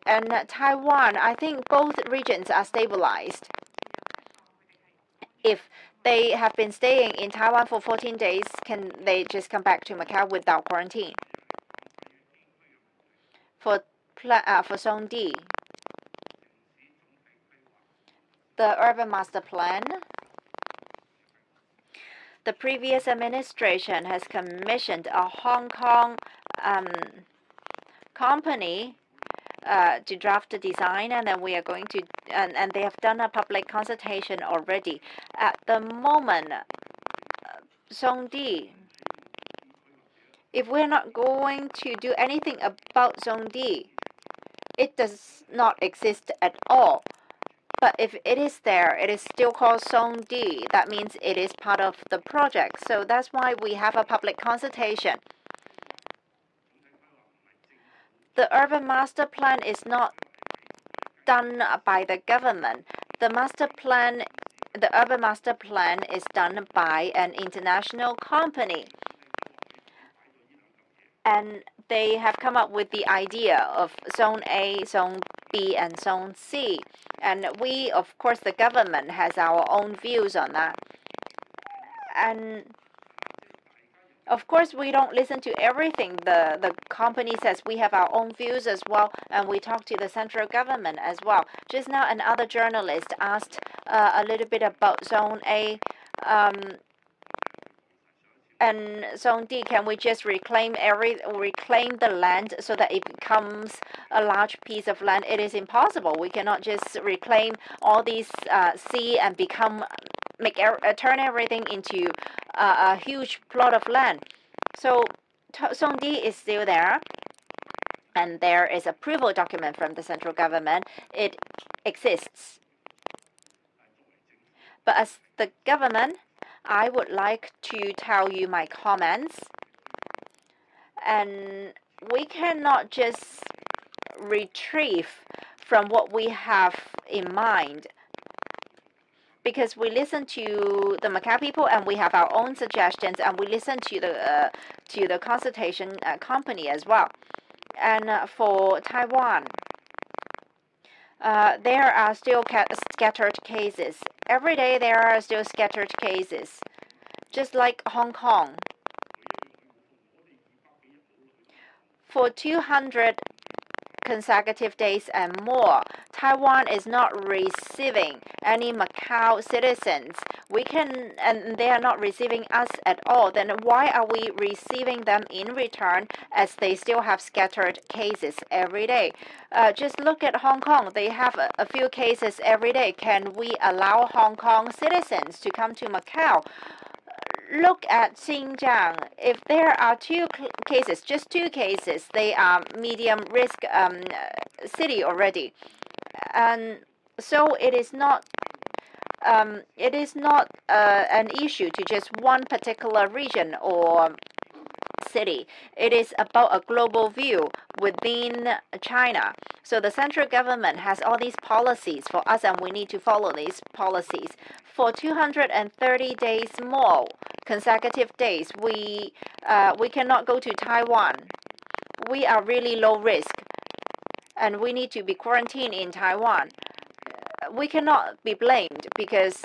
and Taiwan, I think both regions are stabilized. If they have been staying in Taiwan for 14 days, can they just come back to Macau without quarantine? For Zone D, the urban master plan, the previous administration has commissioned a Hong Kong company to draft the design, and then we are going to, and they have done a public consultation already. At the moment, Zone D, if we're not going to do anything about Zone D, it does not exist at all. But if it is there, it is still called Zone D. That means it is part of the project. So that's why we have a public consultation. The urban master plan is not done by the government. the master plan, the urban master plan is done by an international company. And they have come up with the idea of Zone A, Zone B, and Zone C. And we, of course, the government has our own views on that. And of course, we don't listen to everything the company says. We have our own views as well, and we talk to the central government as well. Just now, another journalist asked a little bit about Zone A and Zone D. Can we just reclaim the land so that it becomes a large piece of land? It is impossible. We cannot just reclaim all these sea and turn everything into a huge plot of land. So Zone D is still there, and there is approval document from the central government. It exists. But as the government, I would like to tell you my comments. And we cannot just retrieve from what we have in mind, because we listen to the Macau people and we have our own suggestions, and we listen to the consultation company as well. And for Taiwan, there are still scattered cases. Every day there are still scattered cases, just like Hong Kong. For 200 consecutive days and more, Taiwan is not receiving any Macau citizens. And they are not receiving us at all. Then why are we receiving them in return, as they still have scattered cases every day? Just look at Hong Kong. They have a few cases every day. Can we allow Hong Kong citizens to come to Macau? Look at Xinjiang. If there are just two cases, they are medium risk city already, and so it is not an issue to just one particular region or city. It is about a global view within China. So the central government has all these policies for us, and we need to follow these policies. For 230 days more, consecutive days, we cannot go to Taiwan. We are really low risk, and we need to be quarantined in Taiwan. We cannot be blamed, because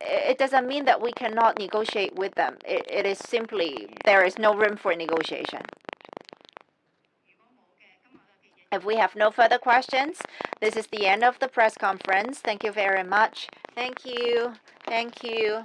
it doesn't mean that we cannot negotiate with them. It is simply there is no room for negotiation. If we have no further questions, this is the end of the press conference. Thank you very much. Thank you. Thank you.